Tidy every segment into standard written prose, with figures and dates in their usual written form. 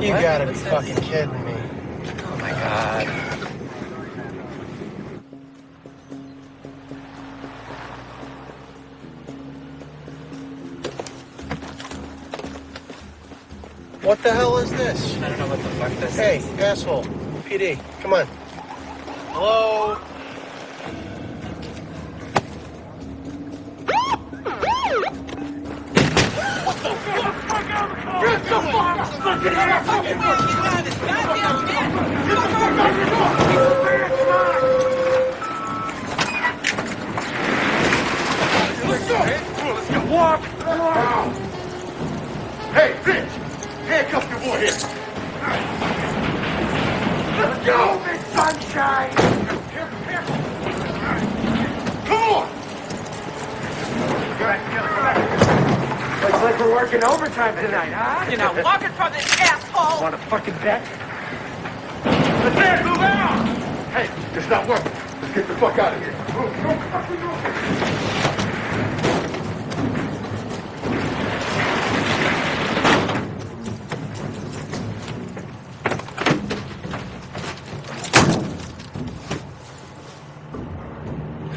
You gotta be fucking kidding me. Oh my God. What the hell is this? I don't know what the fuck this is. Hey, asshole. PD, come on. Hello? Get the fucking ass out of Let's go. Walk. Hey, bitch! Handcuff your boy here. Let's go, big sunshine. Come on. Looks like we're working overtime tonight, huh? You're not walking from this asshole! Want a fucking bet? Let's get move out! Hey, it's not working. Let's get the fuck out of here. Move.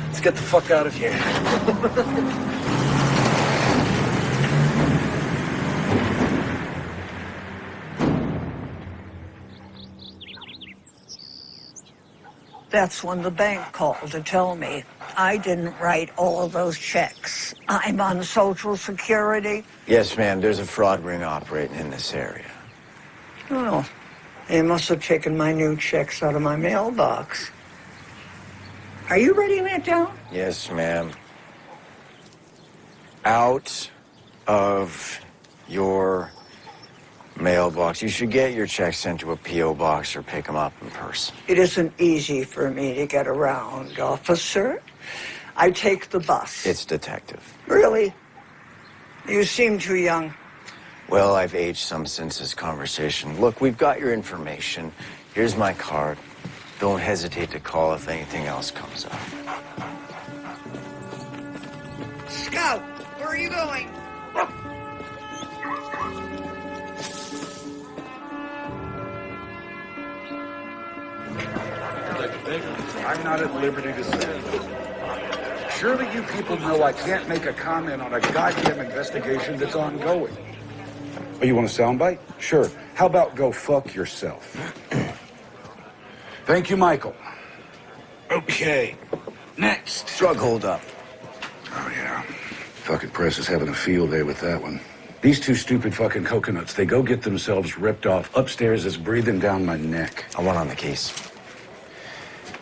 Let's get the fuck out of here. That's when the bank called to tell me I didn't write all of those checks. I'm on Social Security. Yes, ma'am. There's a fraud ring operating in this area. Oh, they must have taken my new checks out of my mailbox. Are you writing that down? Yes, ma'am. Out of your mailbox. You should get your checks sent to a P.O. box or pick them up in person. It isn't easy for me to get around, officer. I take the bus. It's detective. Really? You seem too young. Well, I've aged some since this conversation. Look, we've got your information. Here's my card. Don't hesitate to call if anything else comes up. Scout, where are you going? I'm not at liberty to say. Surely you people know I can't make a comment on a goddamn investigation that's ongoing. Oh, you want a soundbite? Sure. How about go fuck yourself? Thank you, Michael. Okay. Next. Drug holdup. Oh, yeah. Fucking press is having a field day with that one. These two stupid fucking coconuts, they go get themselves ripped off. Upstairs is breathing down my neck. I want on the case.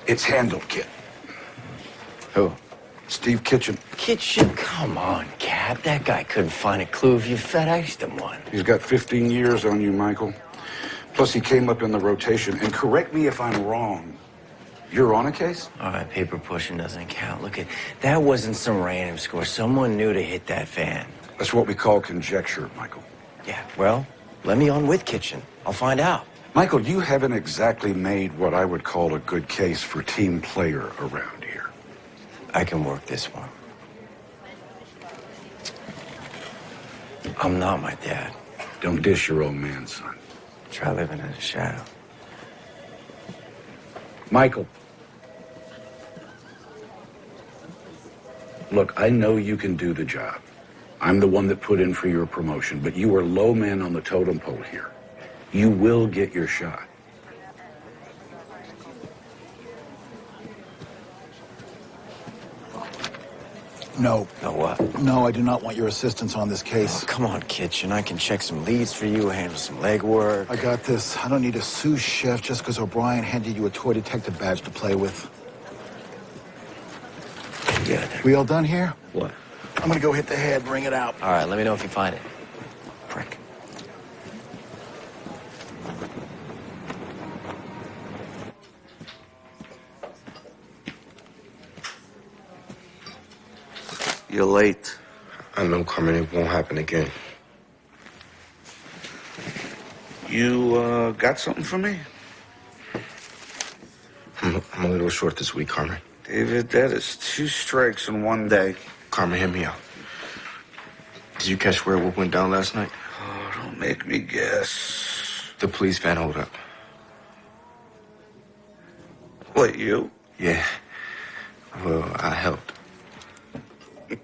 It's handled, kid. Who? Steve Kitchen. Kitchen? Come on, Cap. That guy couldn't find a clue if you FedExed him one. He's got 15 years on you, Michael. Plus, he came up in the rotation. And correct me if I'm wrong. You're on a case? All right, paper pushing doesn't count. Look, that wasn't some random score. Someone knew to hit that fan. That's what we call conjecture, Michael. Yeah, well, let me on with Kitchen. I'll find out. Michael, you haven't exactly made what I would call a good case for team player around here. I can work this one. I'm not my dad. Don't dish your old man, son. Try living in the shadow. Michael. Look, I know you can do the job. I'm the one that put in for your promotion, but you are low man on the totem pole here. You will get your shot. No. No what? No, I do not want your assistance on this case. Oh, come on, Kitchen. I can check some leads for you, handle some legwork. I got this. I don't need a sous chef just because O'Brien handed you a toy detective badge to play with. Yeah. We all done here? What? I'm gonna go hit the head, bring it out. All right, let me know if you find it. Prick. You're late. I know, Carmen, it won't happen again. You, got something for me? I'm a little short this week, Carmen. David, that is 2 strikes in one day. Carmen, hear me out. Did you catch where what went down last night? Oh, don't make me guess. The police van hold up. What, you? Yeah. Well, I helped. I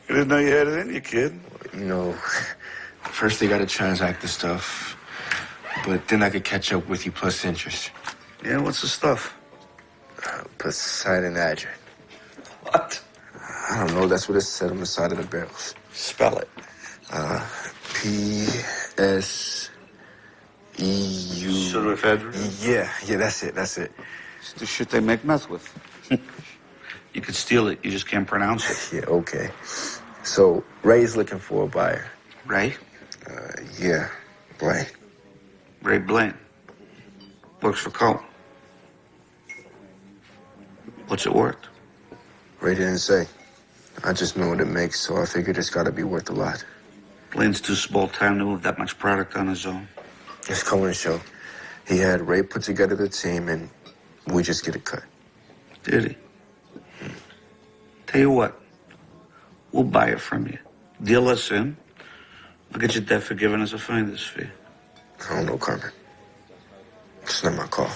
didn't know you had it in you, kid. You know, first they gotta transact the stuff, but then I could catch up with you plus interest. Yeah, what's the stuff? Poseidon Adrian. What? I don't know, that's what it said on the side of the barrels. Spell it. P-S-E-U... Pseudoephedrine? Yeah, that's it. It's the shit they make meth with. You could steal it, you just can't pronounce it. Yeah, okay. So, Ray's looking for a buyer. Ray? Yeah, Blaine. Ray Blaine. Works for Cole. What's it worth? Ray didn't say. I just know what it makes, so I figured it's gotta be worth a lot. Blaine's too small time to move that much product on his own. It's Cohen's show. He had Ray put together the team, and we just get a cut. Did he? Tell you what, we'll buy it from you. Deal us in. I'll get your debt forgiven as a finder's fee. I don't know, Carmen. It's not my call.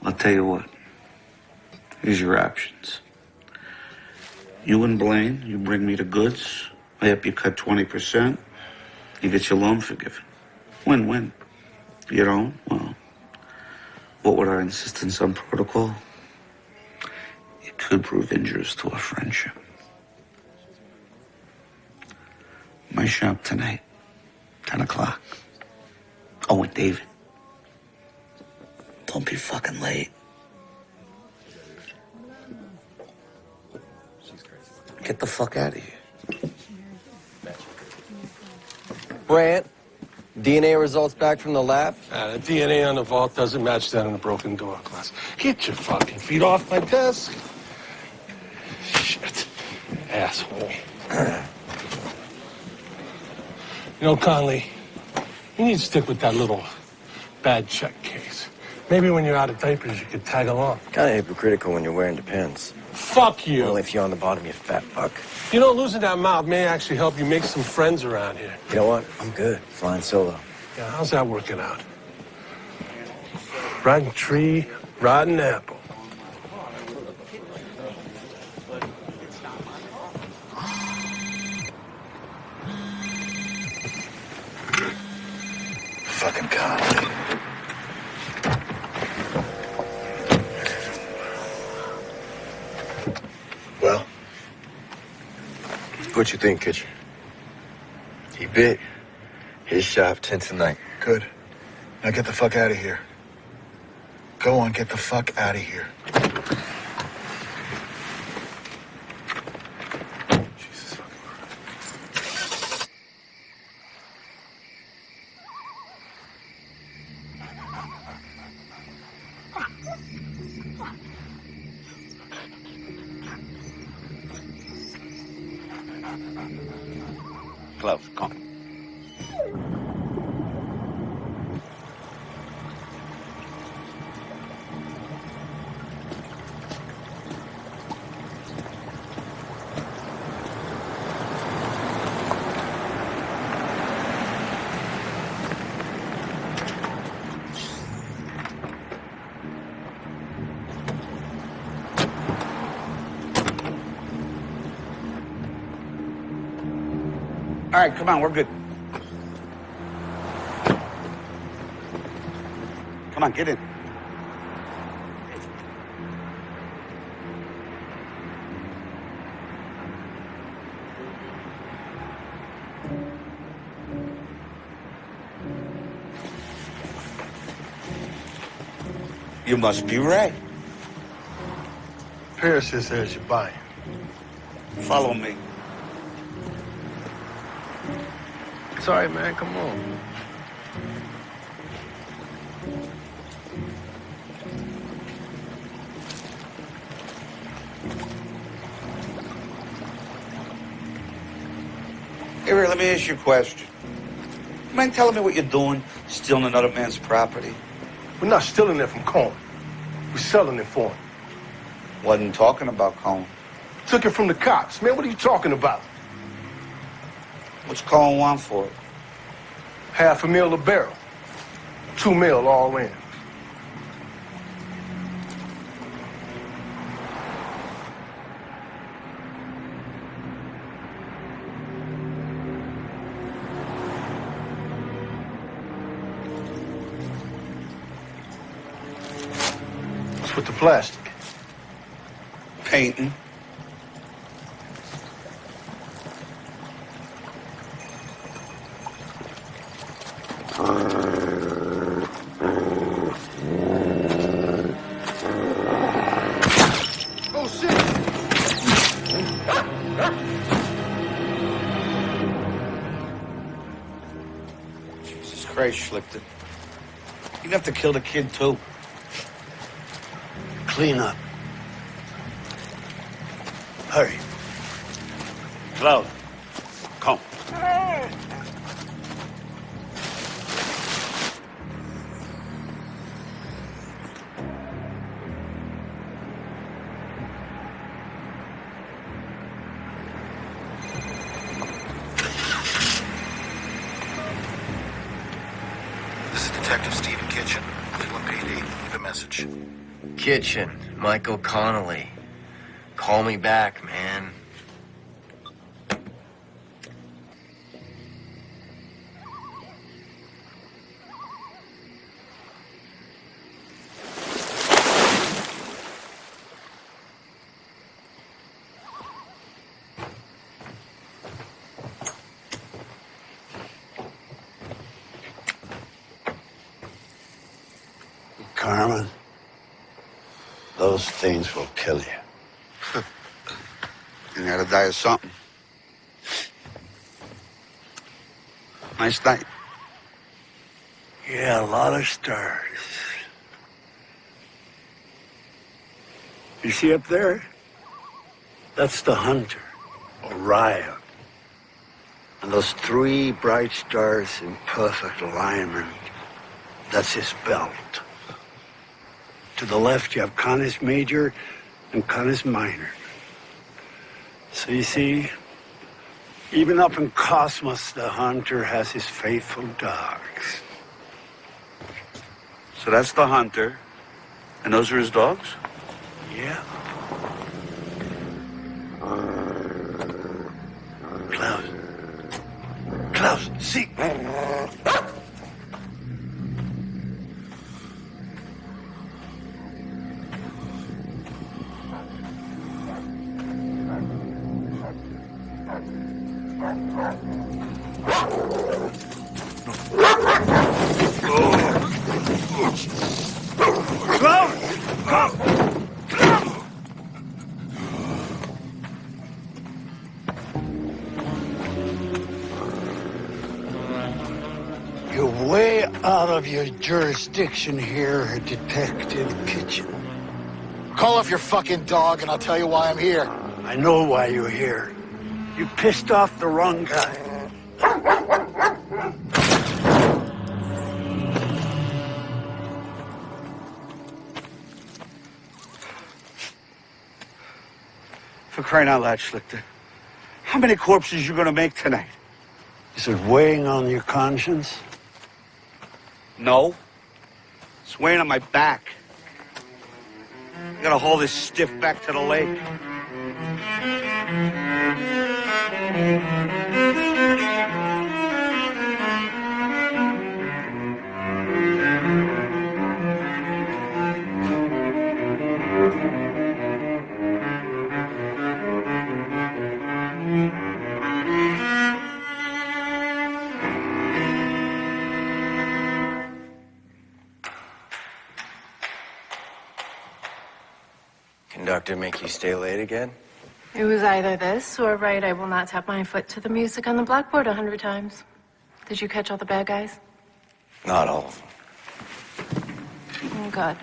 I'll tell you what. Here's your options. You and Blaine, you bring me the goods. I help you cut 20%. You get your loan forgiven. Win-win. You don't? Well, what would our insistence on protocol? It could prove injurious to our friendship. My shop tonight, 10 o'clock. Oh, and David, don't be fucking late. Get the fuck out of here. Brant, DNA results back from the lab? The DNA on the vault doesn't match that on the broken door glass. Get your fucking feet off my desk. Shit. Asshole. You know, Conley, you need to stick with that little bad check case. Maybe when you're out of diapers, you could tag along. Kind of hypocritical when you're wearing Depends. Fuck you. Only if you're on the bottom, you fat fuck. You know, losing that mouth may actually help you make some friends around here. You know what? I'm good. Flying solo. Yeah, how's that working out? Rotten tree, rotten apple. Fucking Conley. Well, what you think, Kitchen? He bit. His shop 10 tonight. Good. Now get the fuck out of here. Go on, get the fuck out of here. Jesus fucking Christ. Close, come on. All right, come on, we're good. Come on, get in. You must be Ray. Paris just says you're buying. Follow me. Sorry, man. Come on. Hey, Ray, let me ask you a question. You mind telling me what you're doing, stealing another man's property? We're not stealing it from Cohen. We're selling it for him. Wasn't talking about Cone. Took it from the cops. Man, what are you talking about? What's Cone want for it? $500,000 a barrel. $2 million all in. What's with the plastic? Painting. Oh, shit! Jesus Christ, Schlichter. You'd have to kill the kid, too. Clean up. Hurry. Cloud, come. This is Detective Stephen Kitchen, Cleveland PD. Leave a message. Kitchen, Michael Connolly. Call me back, man. Carmen, those things will kill you. You gotta die of something. Nice night. Yeah, a lot of stars. You see up there? That's the hunter, Orion. And those three bright stars in perfect alignment, that's his belt. To the left, you have Canis Major and Canis Minor. So you see, even up in Cosmos, the hunter has his faithful dogs. So that's the hunter, and those are his dogs? Yeah. Klaus, see. You're way out of your jurisdiction here, Detective Kitchen. Call off your fucking dog and I'll tell you why I'm here. I know why you're here. You pissed off the wrong guy. For crying out loud, Schlichter. How many corpses you gonna make tonight? Is it weighing on your conscience? No. It's weighing on my back. I gotta haul this stiff back to the lake. Conductor make you stay late again? It was either this or right, I will not tap my foot to the music on the blackboard 100 times. Did you catch all the bad guys? Not all of them. Good.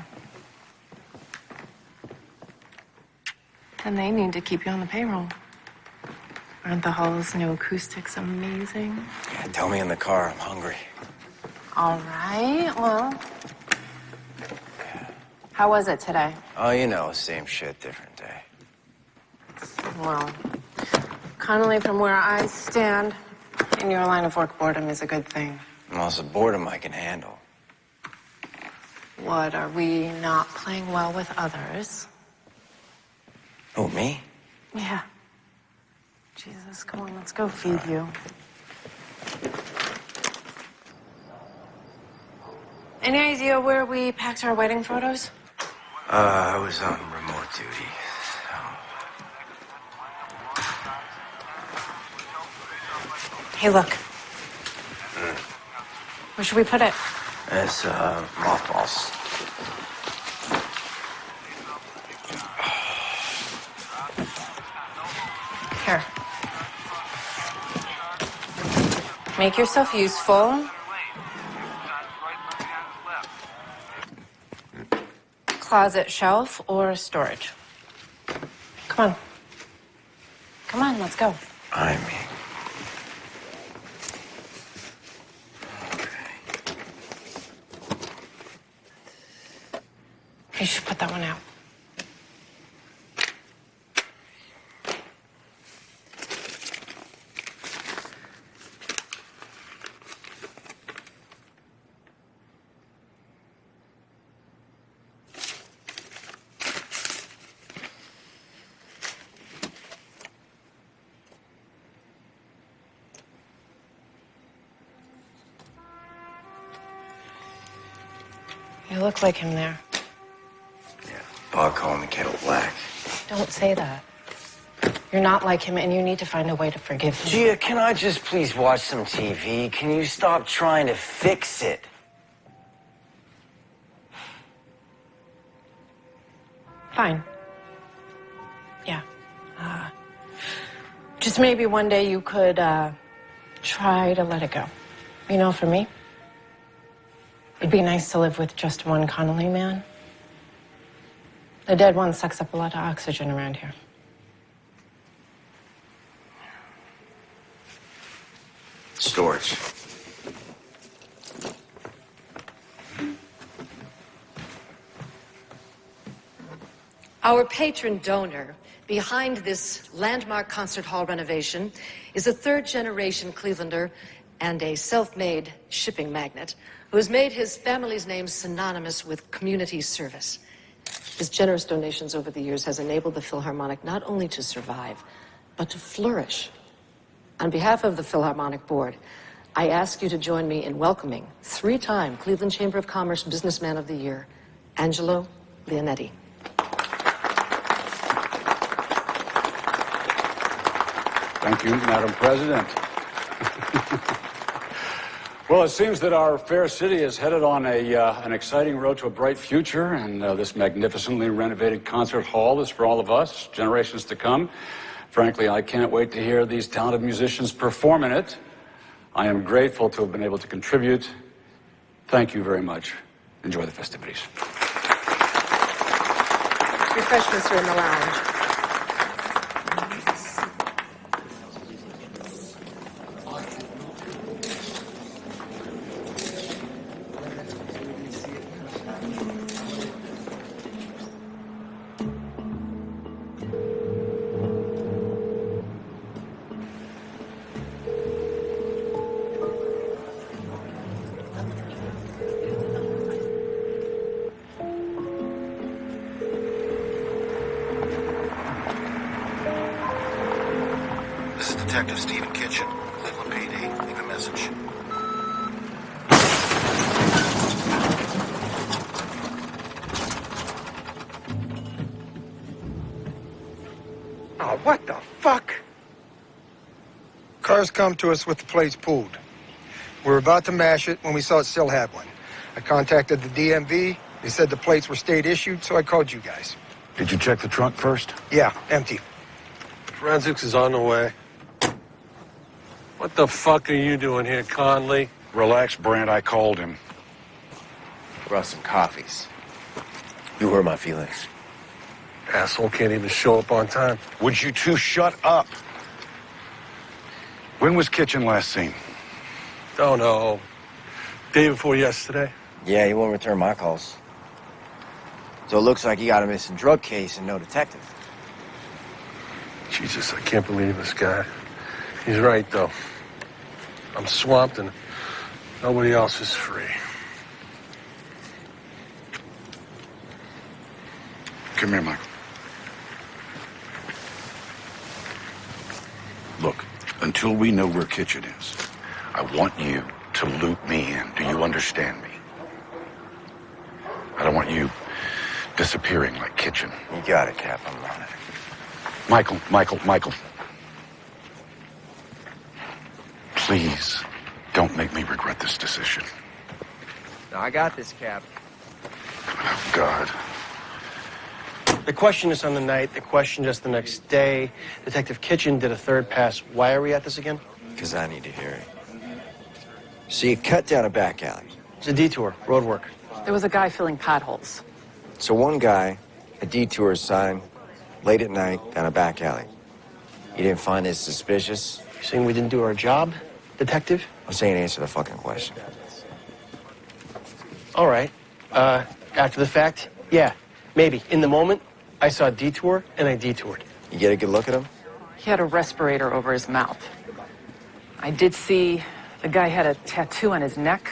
And they need to keep you on the payroll. Aren't the halls, no acoustics amazing? Yeah, tell me in the car, I'm hungry. All right, well. How was it today? Oh, you know, same shit, different day. Well, Connolly, from where I stand, in your line of work, boredom is a good thing. Well, it's a boredom I can handle. What, are we not playing well with others? Who, me? Yeah. Jesus, come on, let's go feed you. Any idea where we packed our wedding photos? I was on remote duty. Hey, look. Where should we put it? It's, mothballs. Here. Make yourself useful. Closet, shelf, or storage. Come on. Come on, let's go. I mean. You should put that one out. You look like him there. Bog calling the kettle black. Don't say that. You're not like him, and you need to find a way to forgive him. Gia, can I just please watch some TV? Can you stop trying to fix it? Fine. Yeah. Just maybe one day you could, try to let it go. You know, for me, it'd be nice to live with just one Connolly man. The dead one sucks up a lot of oxygen around here. Storage. Our patron donor behind this landmark concert hall renovation is a third-generation Clevelander and a self-made shipping magnate who has made his family's name synonymous with community service. His generous donations over the years has enabled the Philharmonic not only to survive, but to flourish. On behalf of the Philharmonic Board, I ask you to join me in welcoming three-time Cleveland Chamber of Commerce Businessman of the Year, Angelo Leonetti. Thank you, Madam President. Well, it seems that our fair city is headed on an exciting road to a bright future, and this magnificently renovated concert hall is for all of us, generations to come. Frankly, I can't wait to hear these talented musicians perform in it. I am grateful to have been able to contribute. Thank you very much. Enjoy the festivities. Refreshments are in the lounge. This is Detective Stephen Kitchen, Cleveland PD. Leave a message. Oh, what the fuck? Cars come to us with the plates pulled. We were about to mash it when we saw it still had one. I contacted the DMV. They said the plates were state issued, so I called you guys. Did you check the trunk first? Yeah, empty. Forensics is on the way. What the fuck are you doing here, Conley? Relax, Brant. I called him. Brought some coffees. You hurt my feelings. Asshole can't even show up on time. Would you two shut up? When was Kitchen last seen? Don't know. Day before yesterday. Yeah, he won't return my calls. So it looks like he got a missing drug case and no detective. Jesus, I can't believe this guy. He's right, though. I'm swamped and Nobody else is free. Come here, Michael. Look, until we know where Kitchen is, I want you to loop me in. Do you understand me? I don't want you disappearing like Kitchen. You got it, Cap. I'm on it. Michael. Please, don't make me regret this decision. No, I got this, Cap. Oh, God. The question is on the night, the question just the next day. Detective Kitchen did a third pass. Why are we at this again? Because I need to hear it. So you cut down a back alley. It's a detour, road work. There was a guy filling potholes. So one guy, a detour sign, late at night, down a back alley. You didn't find this suspicious? You saying we didn't do our job, detective? I'm saying answer the fucking question. All right. After the fact, yeah, maybe. In the moment, I saw a detour, and I detoured. You get a good look at him? He had a respirator over his mouth. I did see the guy had a tattoo on his neck.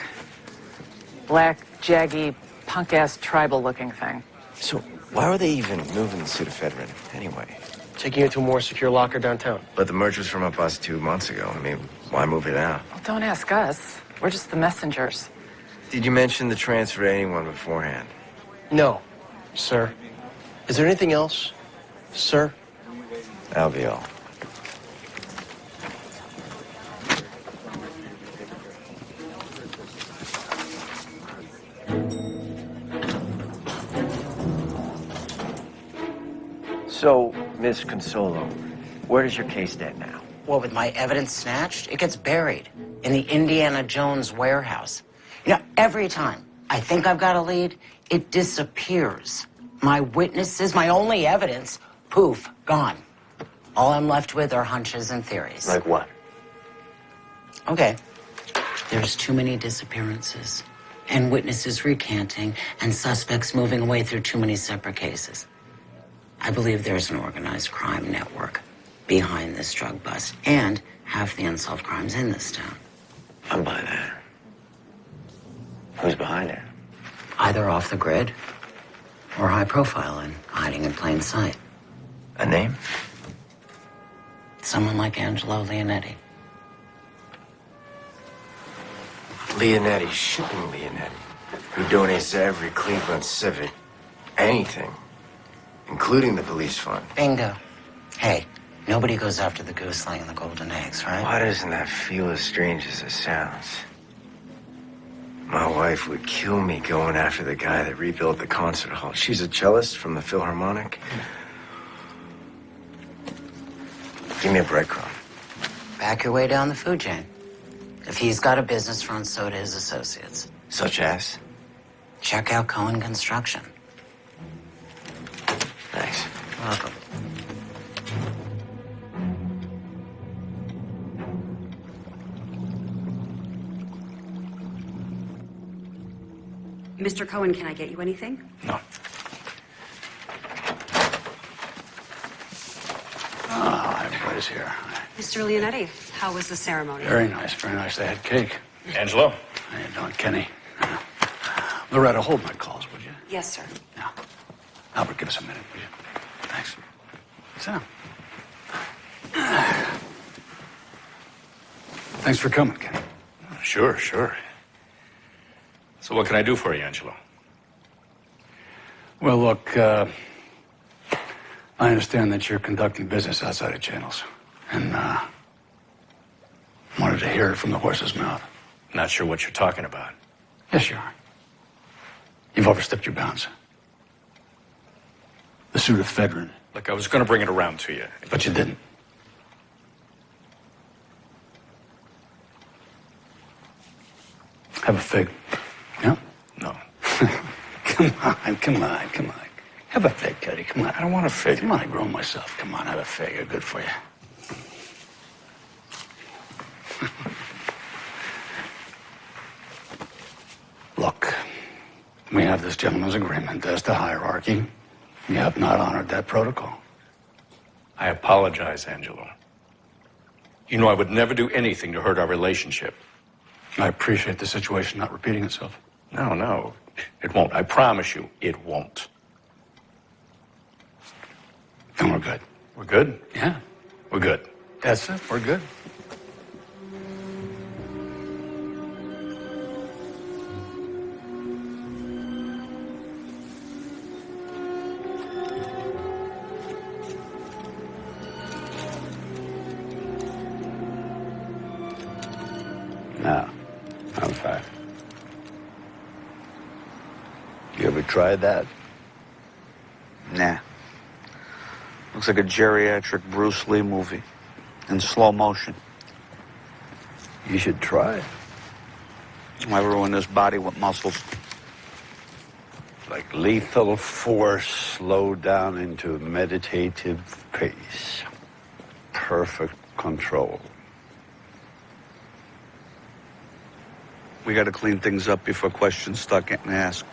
Black, jaggy, punk-ass tribal-looking thing. So why were they even moving the pseudoephedrine anyway? Taking it to a more secure locker downtown. But the merch was from a bus 2 months ago. I mean, why move it out? Well, don't ask us. We're just the messengers. Did you mention the transfer to anyone beforehand? No, sir. Is there anything else, sir? That'll be all. So, Miss Consolo, where does your case stand now? Well, with my evidence snatched, it gets buried in the Indiana Jones warehouse. You know, every time I think I've got a lead, it disappears. My witnesses, my only evidence, poof, gone. All I'm left with are hunches and theories. Like what? Okay. There's too many disappearances, and witnesses recanting, and suspects moving away through too many separate cases. I believe there's an organized crime network behind this drug bust, and half the unsolved crimes in this town. I'm by that. Who's behind it? Either off the grid or high profile and hiding in plain sight. A name? Someone like Angelo Leonetti. Leonetti, shipping Leonetti, who donates to every Cleveland Civic anything, including the police fund. Bingo. Hey, nobody goes after the goose laying the golden eggs, right? Why doesn't that feel as strange as it sounds? My wife would kill me going after the guy that rebuilt the concert hall. She's a cellist from the Philharmonic. Give me a breadcrumb. Back your way down the food chain. If he's got a business front, so do his associates. Such as? Check out Cohen Construction. Thanks. Welcome. Mr. Cohen, can I get you anything? No. Ah, everybody's here. Mr. Leonetti, how was the ceremony? Very nice, very nice. They had cake. Angelo? How you doing, Kenny? Loretta, hold my calls, would you? Yes, sir. Albert, give us a minute, will you? Thanks. Sit down. Thanks for coming, Kenny. Sure. So what can I do for you, Angelo? Well, look, I understand that you're conducting business outside of channels, and wanted to hear it from the horse's mouth. Not sure what you're talking about. Yes, you are. You've overstepped your bounds. The pseudoephedrine. Look, I was going to bring it around to you. But you didn't. Have a fig. Yeah? No. Come on. Have a fig, Cuddy. Come on. I don't want a fig. Come on, I grown myself. Come on, have a fig. They're good for you. Look, we have this gentleman's agreement as to hierarchy. You have not honored that protocol. I apologize, Angelo. You know I would never do anything to hurt our relationship. I appreciate the situation not repeating itself. No, it won't. I promise you, it won't. And we're good. We're good? Yeah. We're good. That's it. We're good. No, I'm fine. You ever tried that? Nah. Looks like a geriatric Bruce Lee movie in slow motion. You should try it. Why ruin this body with muscles? Like lethal force slowed down into meditative pace. Perfect control. We got to clean things up before questions start getting asked.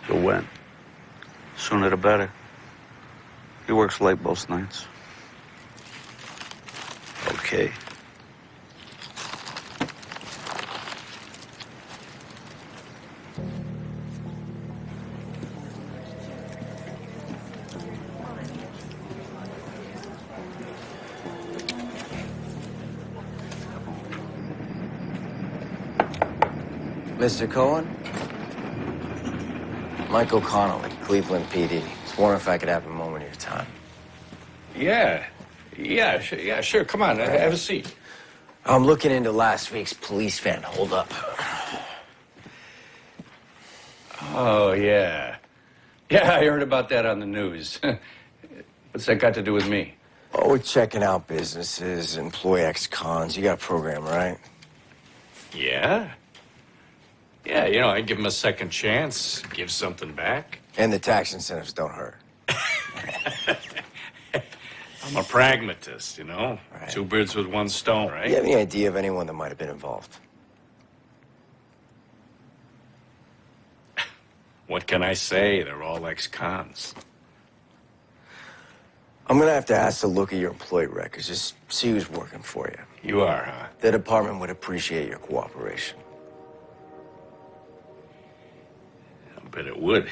So when? Sooner the better. He works late most nights. Okay. Mr. Cohen? Michael Connolly, Cleveland PD. Just wondering if I could have a moment of your time. Yeah, sure. Come on, have a seat. I'm looking into last week's police van holdup. Oh, yeah. Yeah, I heard about that on the news. What's that got to do with me? Oh, we're checking out businesses, employee ex-cons. You got a program, right? Yeah? Yeah, you know, I give them a second chance, give something back. And the tax incentives don't hurt. I'm a pragmatist, you know? Right. Two birds with one stone, right? You have any idea of anyone that might have been involved? What can I say? They're all ex-cons. I'm gonna have to ask to look at your employee records, just see who's working for you. You are, huh? The department would appreciate your cooperation. I bet it would.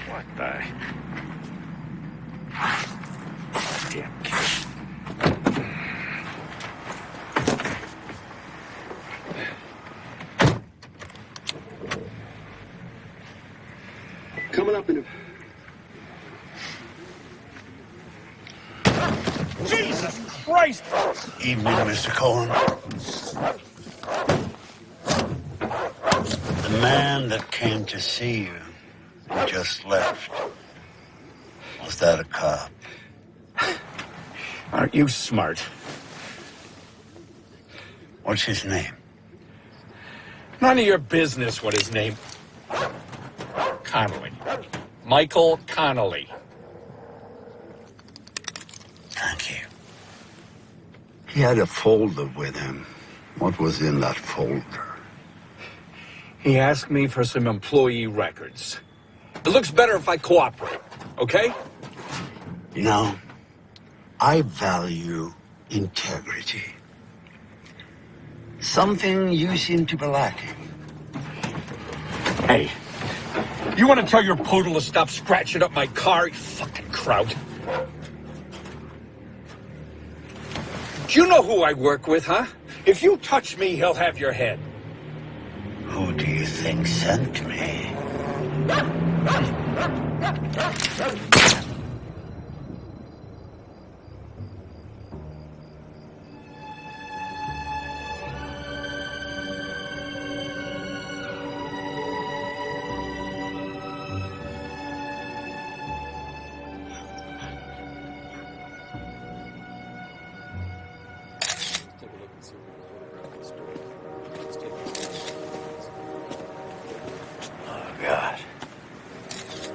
What the? Damn kid. Coming up in a... Jesus Christ! Evening, Mr. Cohen. The man that came to see you just left. Was that a cop? Aren't you smart? What's his name? None of your business what his name... Connolly. Michael Connolly. Thank you. He had a folder with him. What was in that folder? He asked me for some employee records. It looks better if I cooperate, okay? You know, I value integrity. Something you seem to be lacking. Hey, you want to tell your poodle to stop scratching up my car, you fucking kraut? Do you know who I work with, huh? If you touch me, he'll have your head. Who do you think sent me?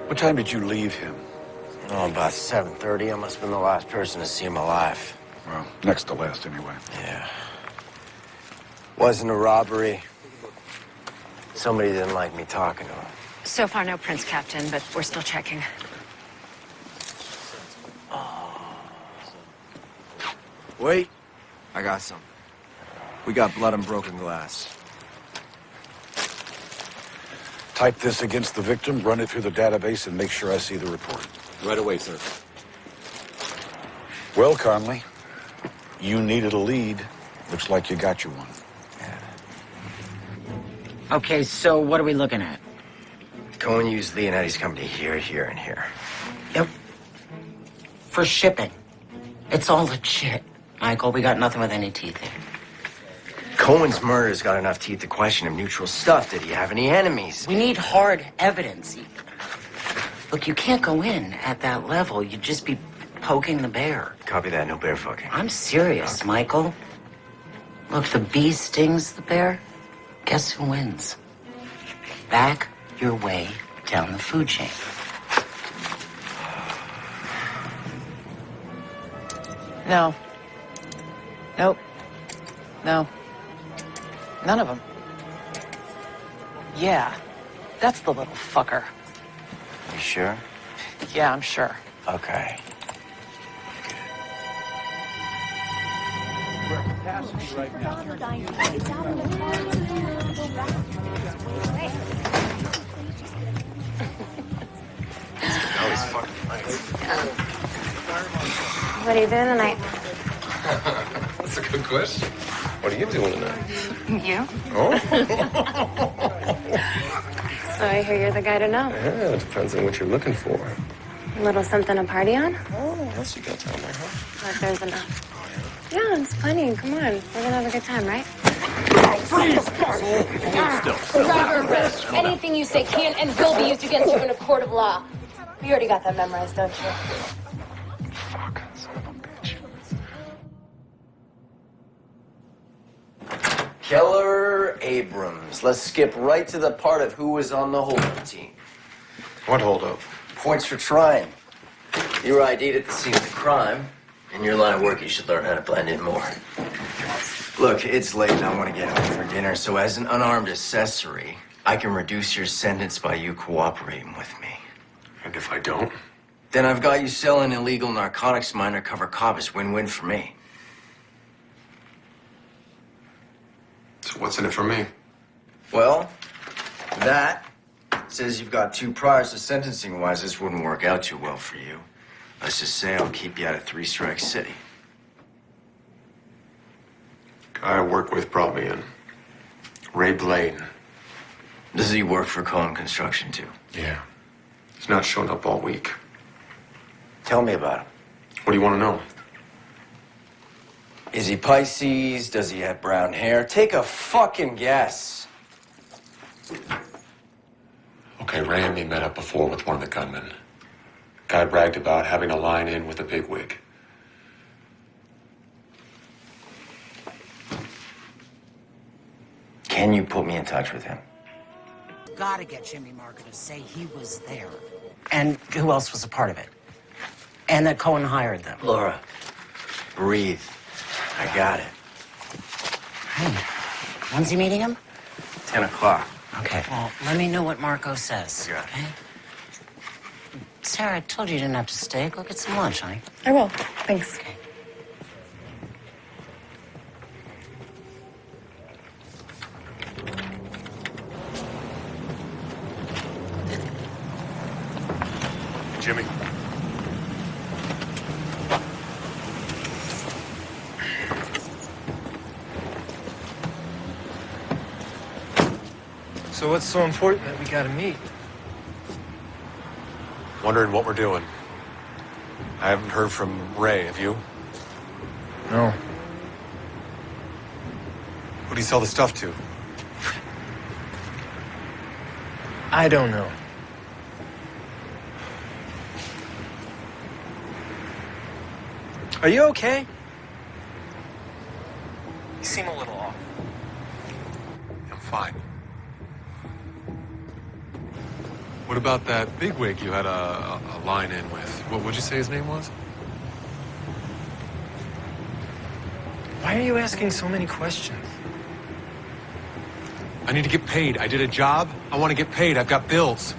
What time did you leave him? Oh, about 7:30. I must have been the last person to see him alive. Well, next to last, anyway. Yeah. Wasn't a robbery. Somebody didn't like me talking to him. So far, no prints, Captain, but we're still checking. Wait. I got some. We got blood and broken glass. Type this against the victim, run it through the database, and make sure I see the report. Right away, sir. Well, Conley, you needed a lead. Looks like you got you one. Okay, so what are we looking at? Cohen used Leonetti's company here, here, and here. Yep. For shipping. It's all legit. Michael, we got nothing with any teeth here. Cohen's murder's got enough teeth to question him. Neutral stuff. Did he have any enemies? We need hard evidence. Look, you can't go in at that level. You'd just be poking the bear. Copy that. No bear fucking. I'm serious, Michael. Look, the bee stings the bear. Guess who wins? Back your way down the food chain. No. Nope. No. None of them. Yeah. That's the little fucker. You sure? Yeah, I'm sure. Okay. Always fucking nice. What are you doing tonight? That's a good question. What are you doing tonight? You? Oh? So I hear you're the guy to know. Yeah, it depends on what you're looking for. A little something to party on? Oh, what else you got down there, huh? Like there's enough. Yeah, it's plenty. Come on. We're gonna have a good time, right? Freeze! Driver arrest. Anything you say can and will be used against you in a court of law. You already got that memorized, don't you? Fuck, son of a bitch. Keller Abrams. Let's skip right to the part of who was on the holding team. What holdup? Points for trying. You were ID'd at the scene of the crime. In your line of work, you should learn how to blend in more. Look, it's late and I want to get home for dinner, so as an unarmed accessory, I can reduce your sentence by you cooperating with me. And if I don't? Then I've got you selling illegal narcotics to my undercover cop. It's win-win for me. So what's in it for me? Well, that says you've got 2 priors, so sentencing-wise, this wouldn't work out too well for you. Let's just say I'll keep you out of 3 Strike City. Guy I work with brought me in. Ray Blaine. Does he work for Cohen Construction, too? Yeah. He's not shown up all week. Tell me about him. What do you want to know? Is he Pisces? Does he have brown hair? Take a fucking guess. Okay, Ray and me met up before with one of the gunmen. Guy bragged about having a line in with a bigwig. Can you put me in touch with him? Gotta get Jimmy Marker to say he was there. And who else was a part of it? And that Cohen hired them. Laura, breathe. I got it. Hey, when's he meeting him? 10 o'clock. Okay, well, let me know what Marco says. Yeah. Okay? Sarah, I told you you didn't have to stay. Go get some lunch, honey. I will. Thanks. Okay. Jimmy. So what's so important that we gotta meet? Wondering what we're doing. I haven't heard from Ray, have you? No. Who do you sell the stuff to? I don't know. Are you okay? You seem a little off. I'm fine. What about that bigwig you had a line in with? What would you say his name was? Why are you asking so many questions? I need to get paid. I did a job. I want to get paid. I've got bills.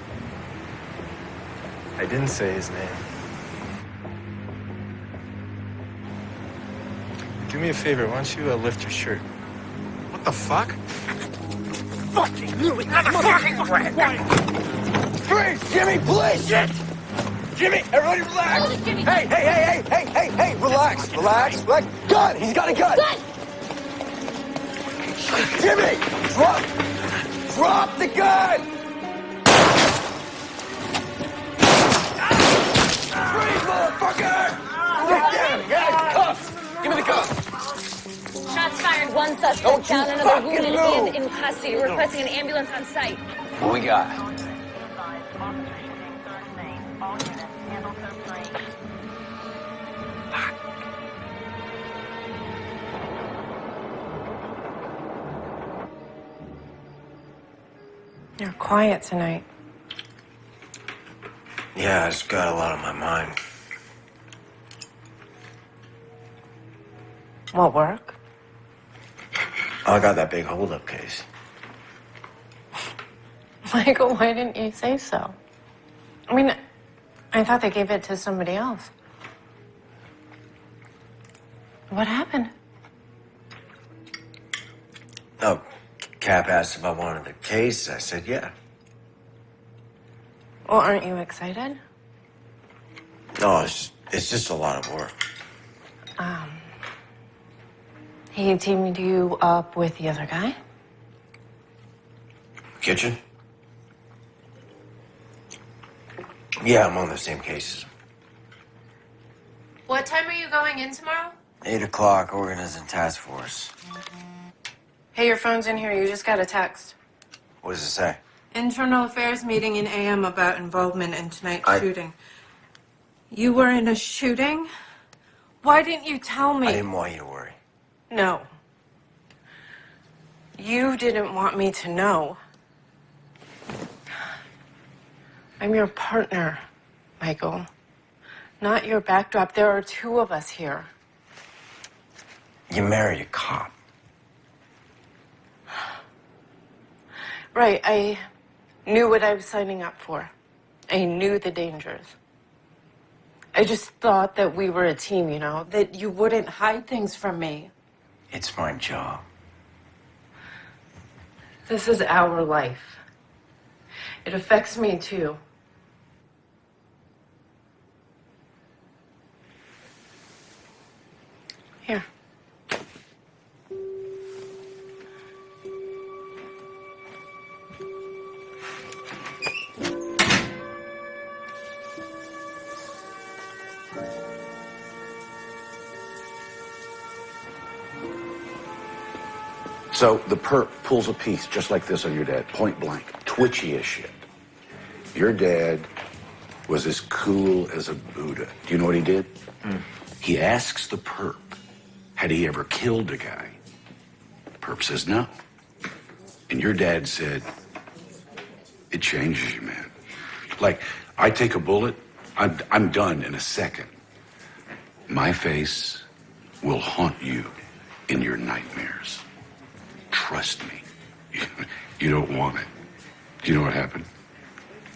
I didn't say his name. Do me a favor, why don't you lift your shirt? What the fuck? Fucking you, motherfucking rat! Freeze, Jimmy, please! Shit! Jimmy, everybody relax! Hey, relax. Gun! He's got a gun! Jimmy! Drop the gun! Freeze, motherfucker! Get down, guys, cuffs! Give me the cuffs! Shots fired, one suspect Don't down, you another fucking wounded move. and in custody. Requesting an ambulance on site. What we got? You're quiet tonight. Yeah, I just got a lot on my mind. What, work? I got that big holdup case. Michael, why didn't you say so? I mean, I thought they gave it to somebody else. What happened? Oh, Cap asked if I wanted the case. I said, yeah. Well, aren't you excited? No, it's just a lot of work. He teamed you up with the other guy? Kitchen? Yeah, I'm on the same cases. What time are you going in tomorrow? 8 o'clock, organizing task force. Hey, your phone's in here. You just got a text. What does it say? Internal Affairs meeting in AM about involvement in tonight's shooting. You were in a shooting? Why didn't you tell me? I didn't want you to worry. No. You didn't want me to know. I'm your partner, Michael. Not your backdrop. There are two of us here. You married a cop. Right, I knew what I was signing up for. I knew the dangers. I just thought that we were a team, you know, that you wouldn't hide things from me. It's my job. This is our life. It affects me too. Here. So the perp pulls a piece just like this on your dad, point blank, twitchy as shit. Your dad was as cool as a Buddha. Do you know what he did? He asks the perp, had he ever killed a guy? The perp says no. And your dad said, it changes you, man. Like, I take a bullet, I'm done in a second. My face will haunt you in your nightmares. Trust me. You don't want it. Do you know what happened?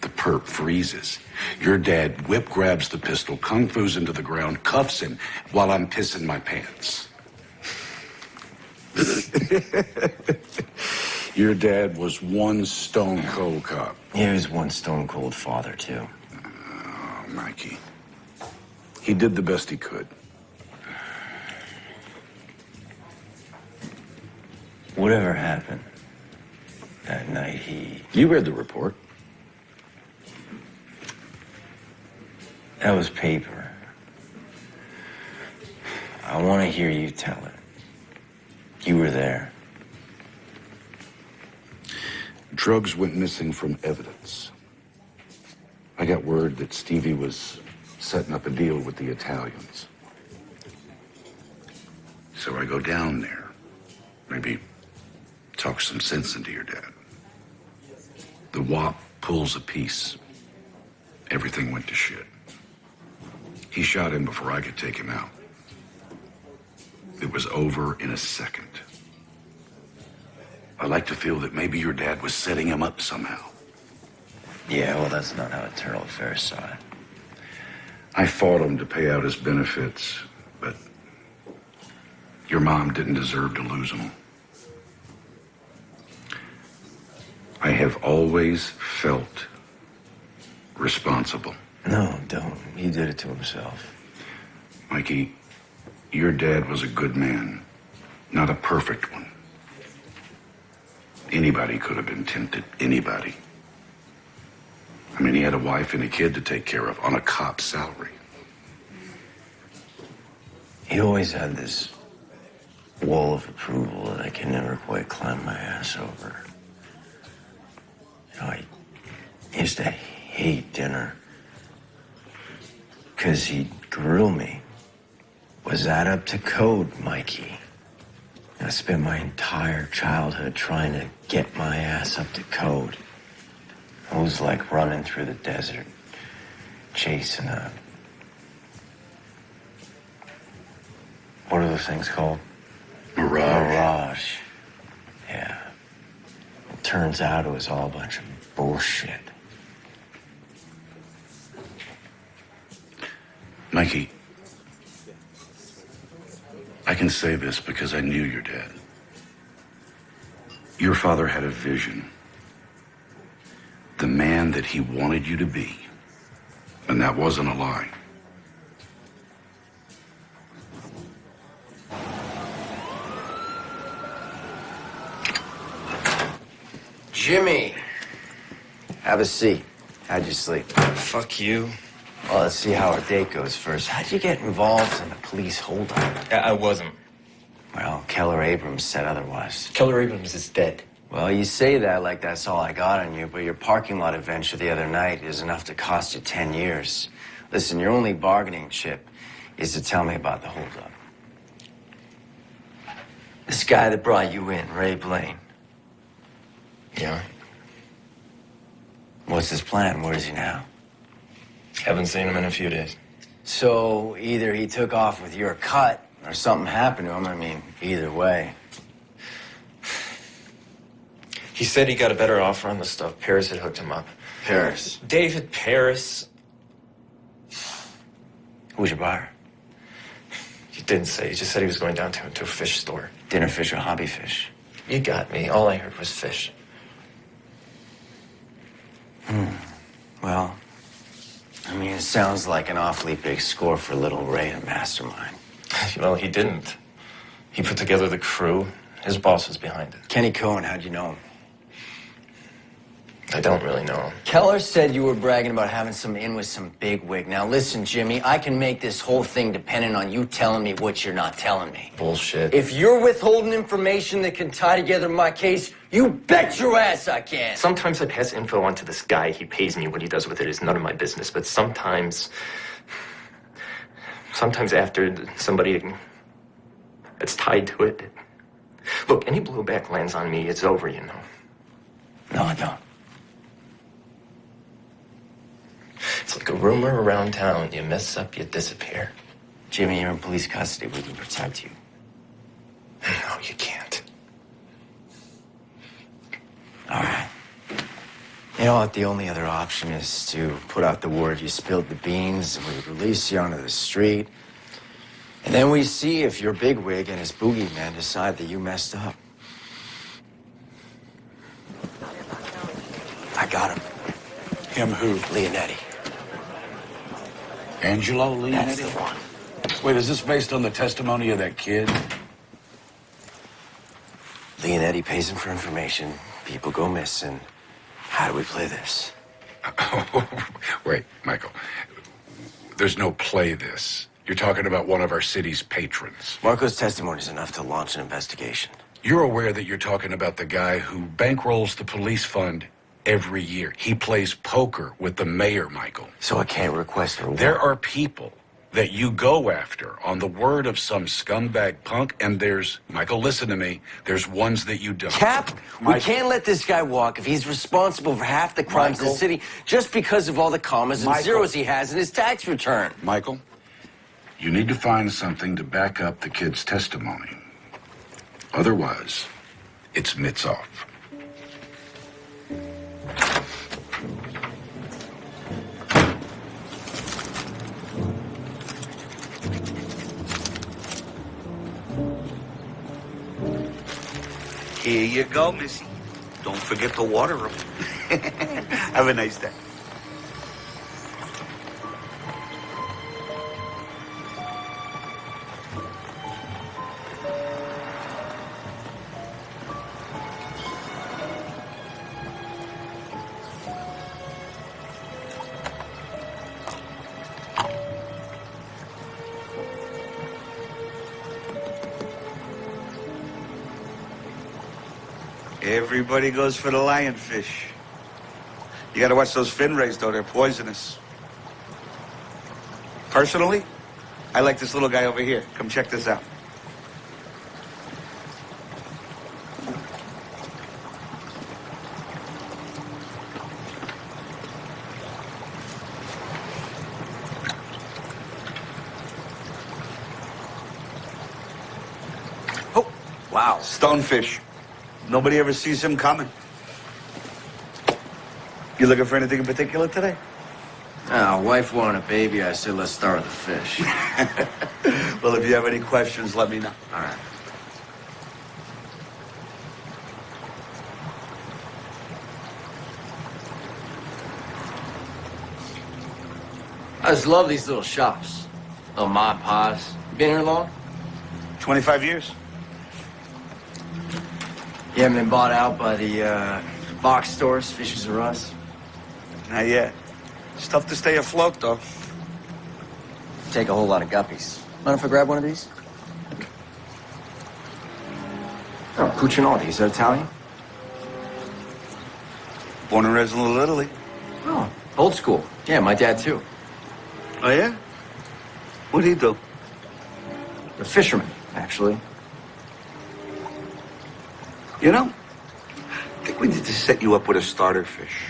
The perp freezes. Your dad whip grabs the pistol, kung fu's into the ground, cuffs him while I'm pissing my pants. Your dad was one stone cold cop. He was one stone cold father, too. Oh, Mikey. He did the best he could. Whatever happened that night, You read the report. That was paper. I want to hear you tell it. You were there. Drugs went missing from evidence. I got word that Stevie was setting up a deal with the Italians. So I go down there. Maybe talk some sense into your dad. The WAP pulls a piece. everything went to shit. He shot him before I could take him out. It was over in a second. I like to feel that maybe your dad was setting him up somehow. Yeah, well, that's not how Eternal Affairs saw it. I fought him to pay out his benefits, but your mom didn't deserve to lose him. I have always felt responsible. No, don't. He did it to himself. Mikey, your dad was a good man, not a perfect one. Anybody could have been tempted. Anybody. I mean, he had a wife and a kid to take care of on a cop's salary. He always had this wall of approval that I can never quite climb my ass over. You know, I used to hate dinner because he'd grill me. Was that up to code, Mikey? I spent my entire childhood trying to get my ass up to code. It was like running through the desert, chasing a... What are those things called? Mirage. Mirage. Yeah. It turns out it was all a bunch of bullshit. Mikey, I can say this because I knew your dad. Your father had a vision. The man that he wanted you to be. And that wasn't a lie. Jimmy, have a seat. How'd you sleep? Fuck you. Well, let's see how our date goes first. How'd you get involved in a police holdup? I wasn't. Well, Keller Abrams said otherwise. Keller Abrams is dead. Well, you say that like that's all I got on you, but your parking lot adventure the other night is enough to cost you 10 years. Listen, your only bargaining chip is to tell me about the holdup. This guy that brought you in, Ray Blaine. Yeah. What's his plan? Where is he now? Haven't seen him in a few days. So either he took off with your cut or something happened to him. I mean, either way. He said he got a better offer on the stuff. Paris had hooked him up. Paris? David Paris. Who's your buyer? He didn't say. He just said he was going downtown to a fish store. Dinner fish or hobby fish? You got me. All I heard was fish. Well, I mean, it sounds like an awfully big score for little Ray to mastermind. Well, he didn't. He put together the crew. His boss was behind it. Kenny Cohen, how'd you know him? I don't really know him. Keller said you were bragging about having some in with some bigwig. Now listen, Jimmy, I can make this whole thing dependent on you telling me what you're not telling me. Bullshit. If you're withholding information that can tie together my case, you bet your ass I can. Sometimes I pass info on to this guy. He pays me. What he does with it is none of my business. But sometimes after somebody that's tied to it. Look, any blowback lands on me, it's over, you know. No, I don't. It's like a rumor around town. You mess up, you disappear. Jimmy, you're in police custody. We can protect you. No, you can't. All right. You know what? The only other option is to put out the word you spilled the beans, and we release you onto the street. And then we see if your bigwig and his boogeyman decide that you messed up. I got him. Him who? Leonetti. Angelo Leonetti? That's the one. Wait, is this based on the testimony of that kid? Leonetti pays him for information. People go missing. How do we play this? Wait, Michael. There's no play this. You're talking about one of our city's patrons. Marco's testimony is enough to launch an investigation. You're aware that you're talking about the guy who bankrolls the police fund every year. He plays poker with the mayor, Michael. So I can't request a warrant. There are people that you go after on the word of some scumbag punk, and there's, Michael, listen to me, there's ones that you don't. Cap, we can't let this guy walk if he's responsible for half the crimes in the city just because of all the commas and zeros he has in his tax return. Michael, you need to find something to back up the kid's testimony. Otherwise, it's mitts off. Here you go, Missy. Don't forget to water them. Have a nice day. Everybody goes for the lionfish. You gotta watch those fin rays, though. They're poisonous. Personally, I like this little guy over here. Come check this out. Oh, wow. Stonefish. Nobody ever sees him coming. You looking for anything in particular today? Wife wanted a baby. I said, let's start with the fish. Well, if you have any questions, let me know. All right. I just love these little shops. Little ma and pa's. You been here long? 25 years. You haven't been bought out by the box stores, Fishes R Us? Not yet. It's tough to stay afloat, though. Take a whole lot of guppies. Mind if I grab one of these? Oh, Cucinotti. Is that Italian? Born and raised in Little Italy. Oh, old school. Yeah, my dad, too. Oh, yeah? What'd he do? A fisherman, actually. You know, I think we need to set you up with a starter fish.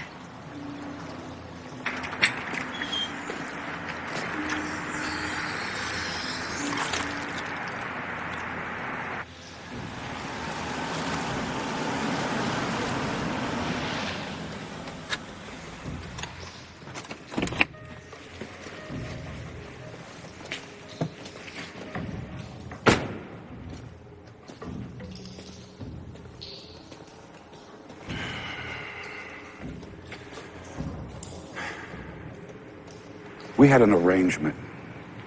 We had an arrangement,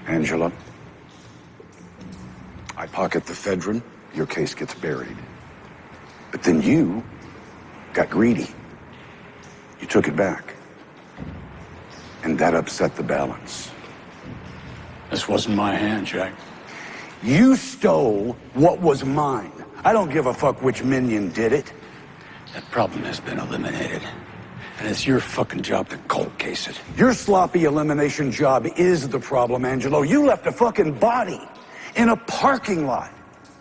Angela. I pocket the ephedrine, your case gets buried. But then you got greedy. You took it back. And that upset the balance. This wasn't my hand, Jack. You stole what was mine. I don't give a fuck which minion did it. That problem has been eliminated. And it's your fucking job to cold case it. Your sloppy elimination job is the problem, Angelo. You left a fucking body in a parking lot.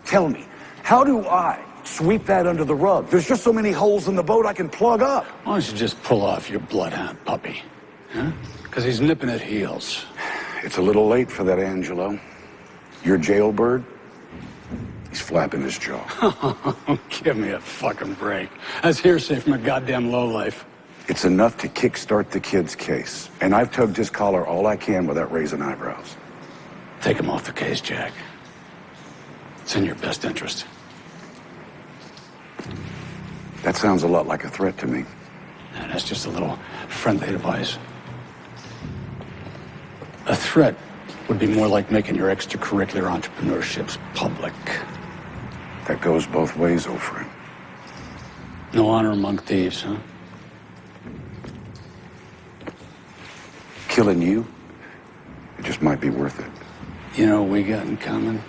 Tell me, how do I sweep that under the rug? There's just so many holes in the boat I can plug up. Why don't you just pull off your bloodhound puppy? Huh? Because he's nipping at heels. It's a little late for that, Angelo. Your jailbird, he's flapping his jaw. Give me a fucking break. That's hearsay from a goddamn lowlife. It's enough to kickstart the kid's case. And I've tugged his collar all I can without raising eyebrows. Take him off the case, Jack. It's in your best interest. That sounds a lot like a threat to me. And that's just a little friendly advice. A threat would be more like making your extracurricular entrepreneurships public. That goes both ways, old friend. No honor among thieves, huh? Killing you, it just might be worth it. You know what we got in common?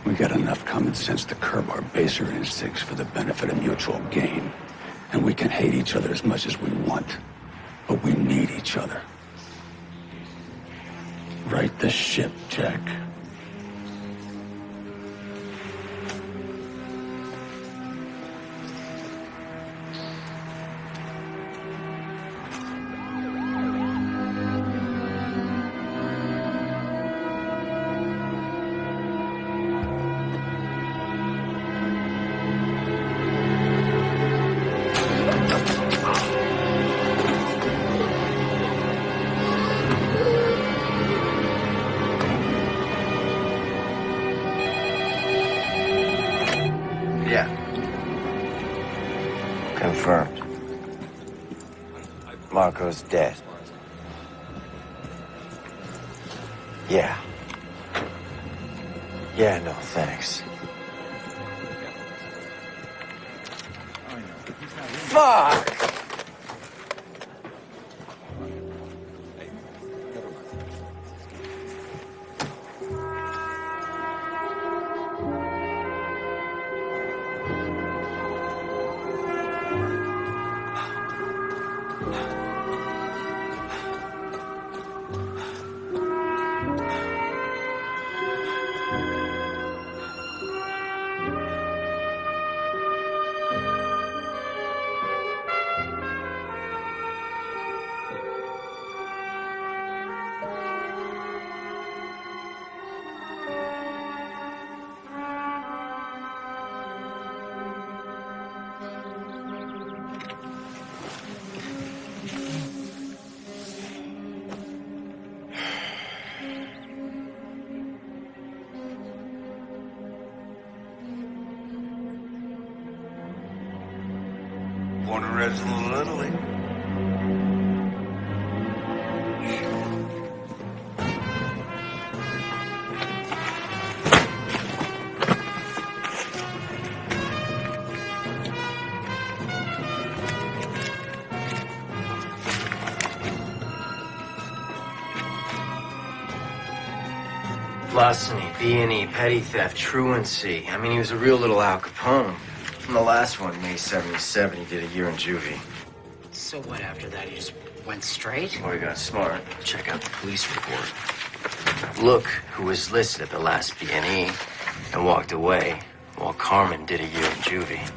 We got enough common sense to curb our baser instincts for the benefit of mutual gain. And we can hate each other as much as we want, but we need each other. Right the ship, Jack. Yeah. Confirmed. Marco's dead. Yeah. Yeah, no, thanks. Fuck! Born and raised in Little Italy. Larceny, B&E, petty theft, truancy. I mean, he was a real little Al Capone. From the last one, May 77, he did a year in juvie. So what, after that, he just went straight? Boy, he got smart. Check out the police report. Look who was listed at the last B&E and walked away while Carmen did a year in juvie.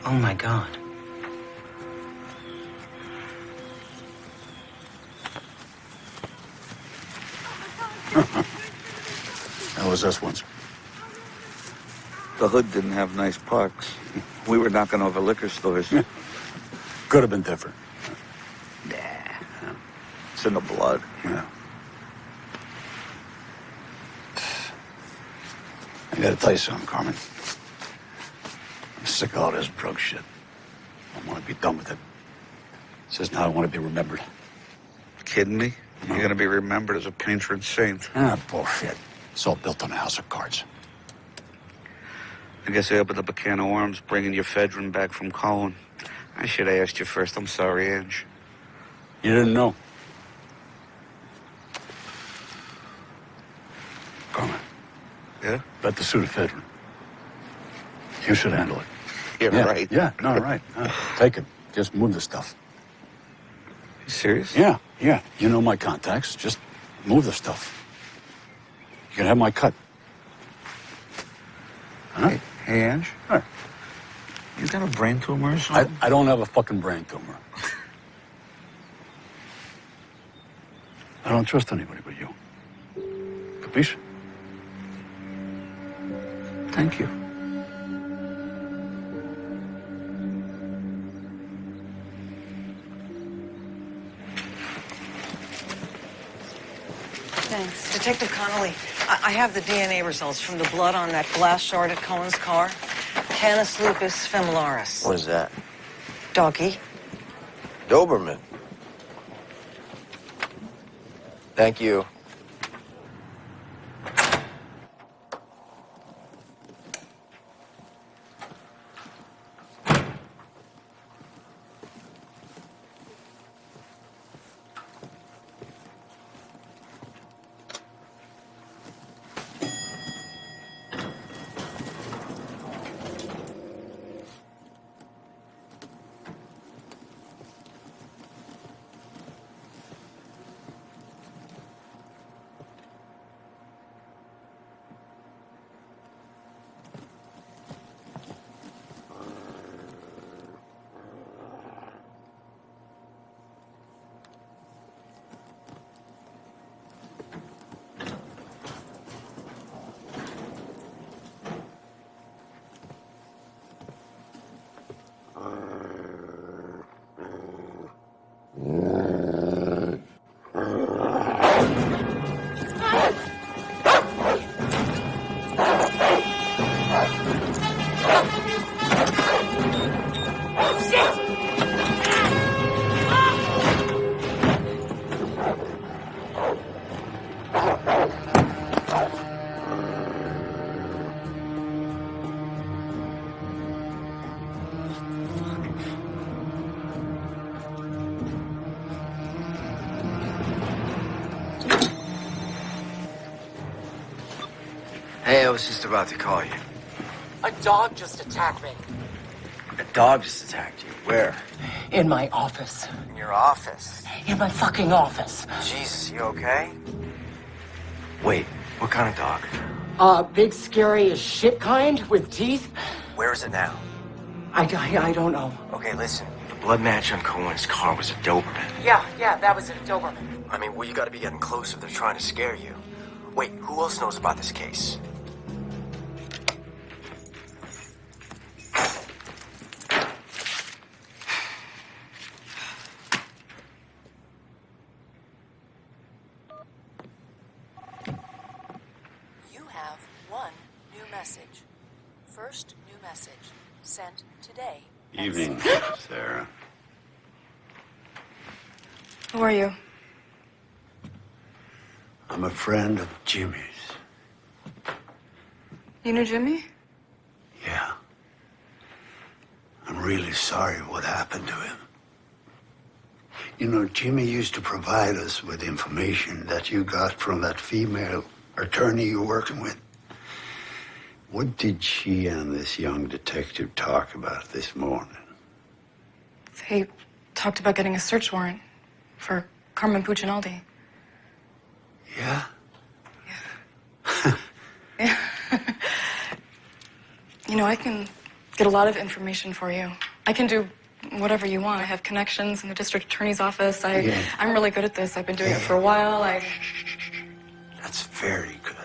Oh, my God. That was us once. The hood didn't have nice parks. We were knocking over liquor stores. Could have been different. It's in the blood. Yeah. I gotta tell you something, Carmen. I'm sick of all this drug shit. I want to be done with it. It's just now I want to be remembered. Kidding me? You're gonna be remembered as a patron saint. Ah, bullshit. It's all built on a house of cards. I guess I opened up a can of worms bringing your Fedrin back from Colin. I should have asked you first. I'm sorry, Ange. You didn't know. Carmen. Yeah? Bet the Sudafedrin. You should handle it. Yeah, right. Yeah, no, right. Take it. Just move the stuff. You serious? Yeah. You know my contacts. Just move the stuff. You can have my cut. Huh? Hey, Ange? Huh. You got a brain tumor or something? I don't have a fucking brain tumor. I don't trust anybody but you. Capiche? Thank you. Thanks. Detective Connolly, I have the DNA results from the blood on that glass shard at Cohen's car. Canis lupus femoralis. What is that? Doggy. Doberman. Thank you. Hey, I was just about to call you. A dog just attacked me. A dog just attacked you. Where? In my office. In your office? In my fucking office. Jesus, you okay? Wait, what kind of dog? Big, scary as shit kind with teeth. Where is it now? I don't know. Okay, listen. The blood match on Cohen's car was a Doberman. Yeah, that was a Doberman. I mean, well, you gotta be getting close if they're trying to scare you. Wait, who else knows about this case? You have one new message. First new message sent today. Evening, Sarah. Who are you? I'm a friend of Jimmy's. You know Jimmy? Yeah. I'm really sorry what happened to him. You know, Jimmy used to provide us with information that you got from that female attorney you're working with. What did she and this young detective talk about this morning? They talked about getting a search warrant for Carmen Puccinaldi. Yeah? Yeah. You know, I can get a lot of information for you. I can do whatever you want. I have connections in the district attorney's office. I'm really good at this. I've been doing it for a while. That's very good.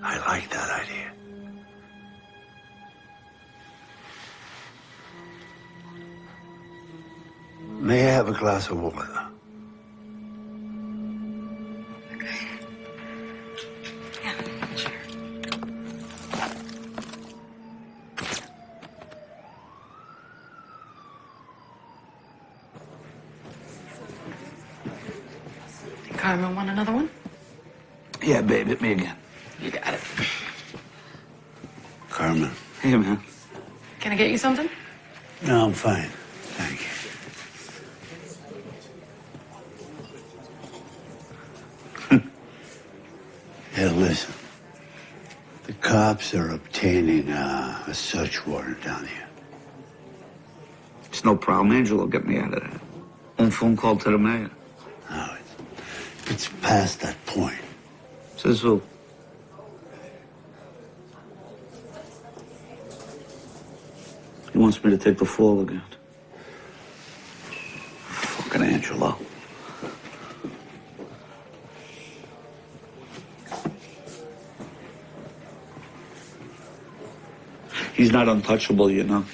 I like that idea. May I have a glass of water? Carmen, want another one? Yeah, babe, hit me again. You got it. Carmen. Hey, man. Can I get you something? No, I'm fine. Thank you. Hey, listen. The cops are obtaining a search warrant down here. It's no problem. Angel will get me out of there. One phone call to the mayor. No, it's past that point. Says who? He wants me to take the fall again. Fucking Angelo. He's not untouchable, you know.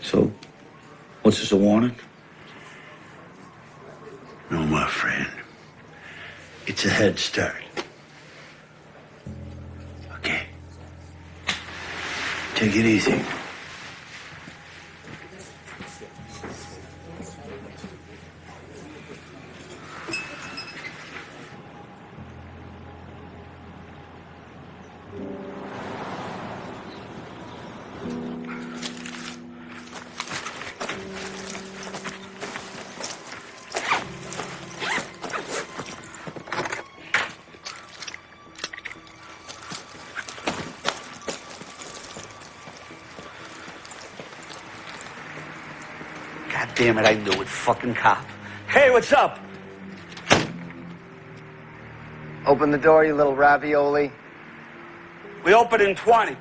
So, what's this, a warning? No, my friend. It's a head start. Okay. Take it easy. God damn it, I knew it. Fucking cop. Hey, what's up? Open the door, you little ravioli. We open in 20.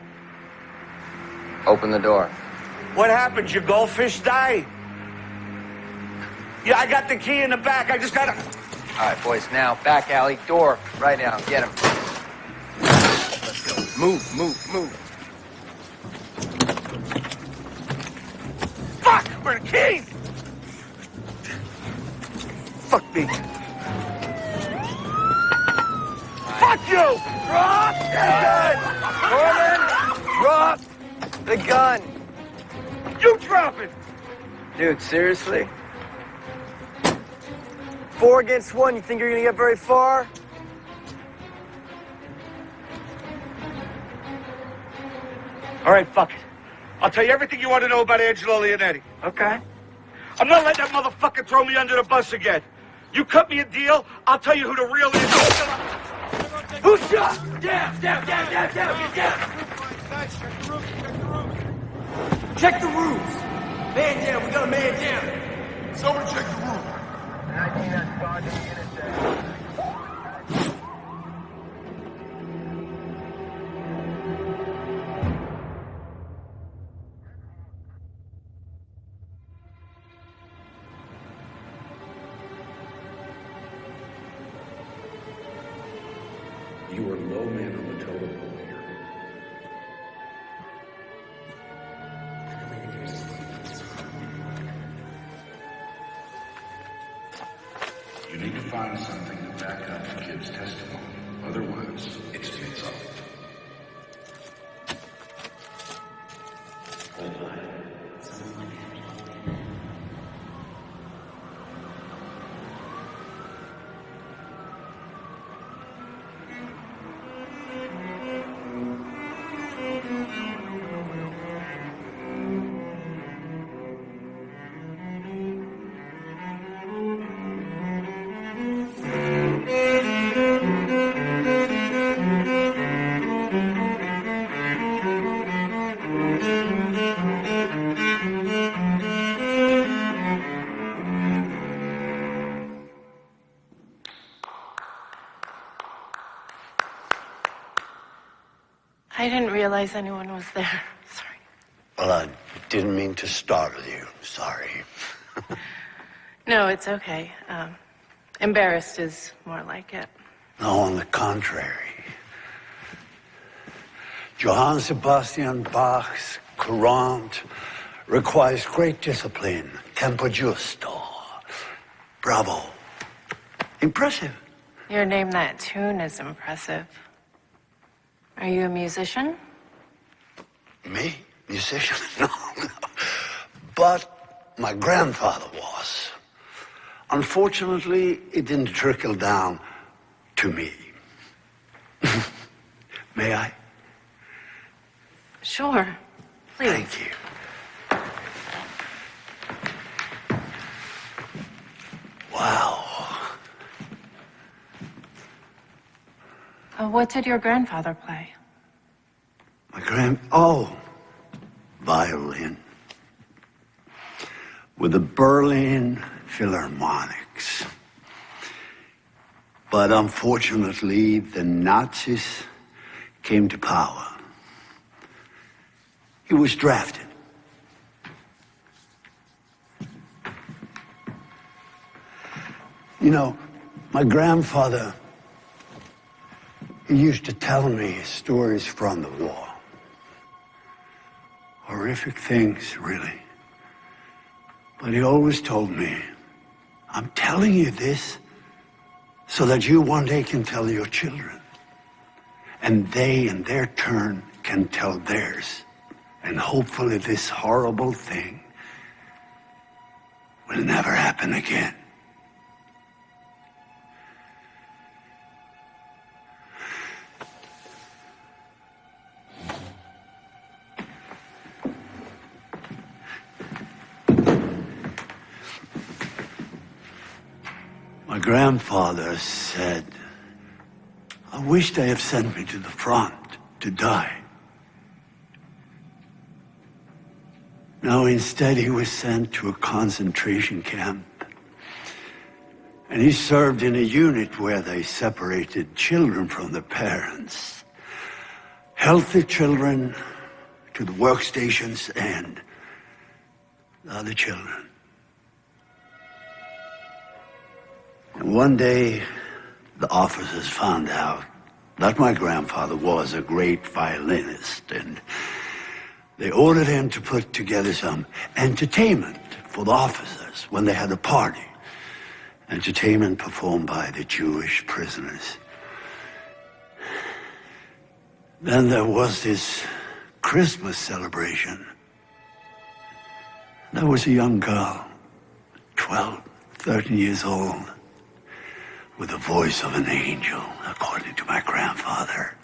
Open the door. What happened? Your goldfish die? Yeah, I got the key in the back. I just gotta... All right, boys, now, back alley, door, right now, get him. Let's go. Move. Cooper, King! Fuck me. Fuck you! Drop the gun! Norman, drop the gun. You drop it! Dude, seriously? 4 against 1, you think you're gonna get very far? All right, fuck it. I'll tell you everything you want to know about Angelo Leonetti. Okay. I'm not letting that motherfucker throw me under the bus again. You cut me a deal, I'll tell you who the real is. Who shot? Down, down, down, down, down, get down. Check the roofs. Man down, we got a man down. Someone check the roof. You are low man on the totem pole here. You need to find something to back up the kid's testimony. Otherwise, it's too tough. I didn't realize anyone was there. Sorry. Well, I didn't mean to startle you. Sorry. No, it's okay. Embarrassed is more like it. No, on the contrary. Johann Sebastian Bach's Courant requires great discipline, tempo giusto. Bravo. Impressive. Your name that tune is impressive. Are you a musician? Me? Musician? No. But my grandfather was. Unfortunately, it didn't trickle down to me. May I? Sure. Please. Thank you. Wow. What did your grandfather play? Oh, violin. With the Berlin Philharmonics. But unfortunately, the Nazis came to power. He was drafted. You know, my grandfather, he used to tell me stories from the war. Horrific things, really. But he always told me, I'm telling you this so that you one day can tell your children. And they, in their turn, can tell theirs. And hopefully this horrible thing will never happen again. My grandfather said, I wish they had sent me to the front to die. No, instead he was sent to a concentration camp. And he served in a unit where they separated children from their parents. Healthy children to the workstations and the other children. And one day, the officers found out that my grandfather was a great violinist, and they ordered him to put together some entertainment for the officers when they had a party. Entertainment performed by the Jewish prisoners. Then there was this Christmas celebration. There was a young girl, 12, 13 years old, with the voice of an angel, according to my grandfather.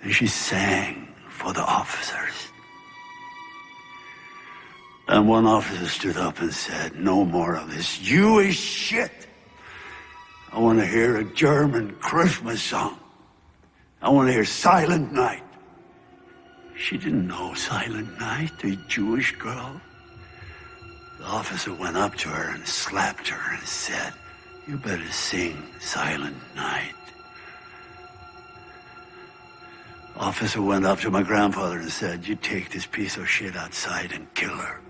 And she sang for the officers. And one officer stood up and said, "No more of this Jewish shit. I want to hear a German Christmas song. I want to hear Silent Night." She didn't know Silent Night, a Jewish girl. The officer went up to her and slapped her and said, "You better sing Silent Night." Officer went up to my grandfather and said, "You take this piece of shit outside and kill her."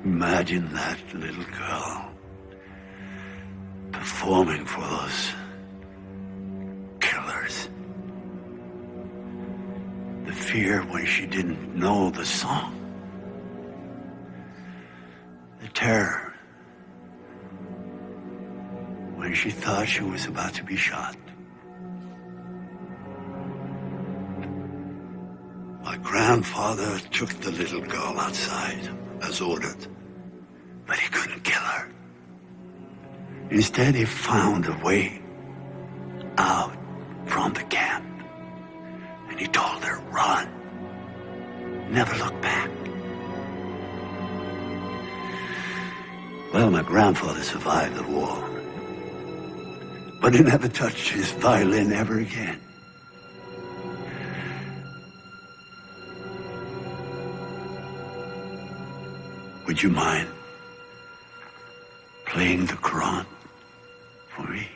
Imagine that little girl performing for those killers. The fear when she didn't know the song. The terror when she thought she was about to be shot. My grandfather took the little girl outside, as ordered, but he couldn't kill her. Instead, he found a way out from the camp, and he told her, "Run, never look back." Well, my grandfather survived the war, but he never touched his violin ever again. Would you mind playing the Quran for me?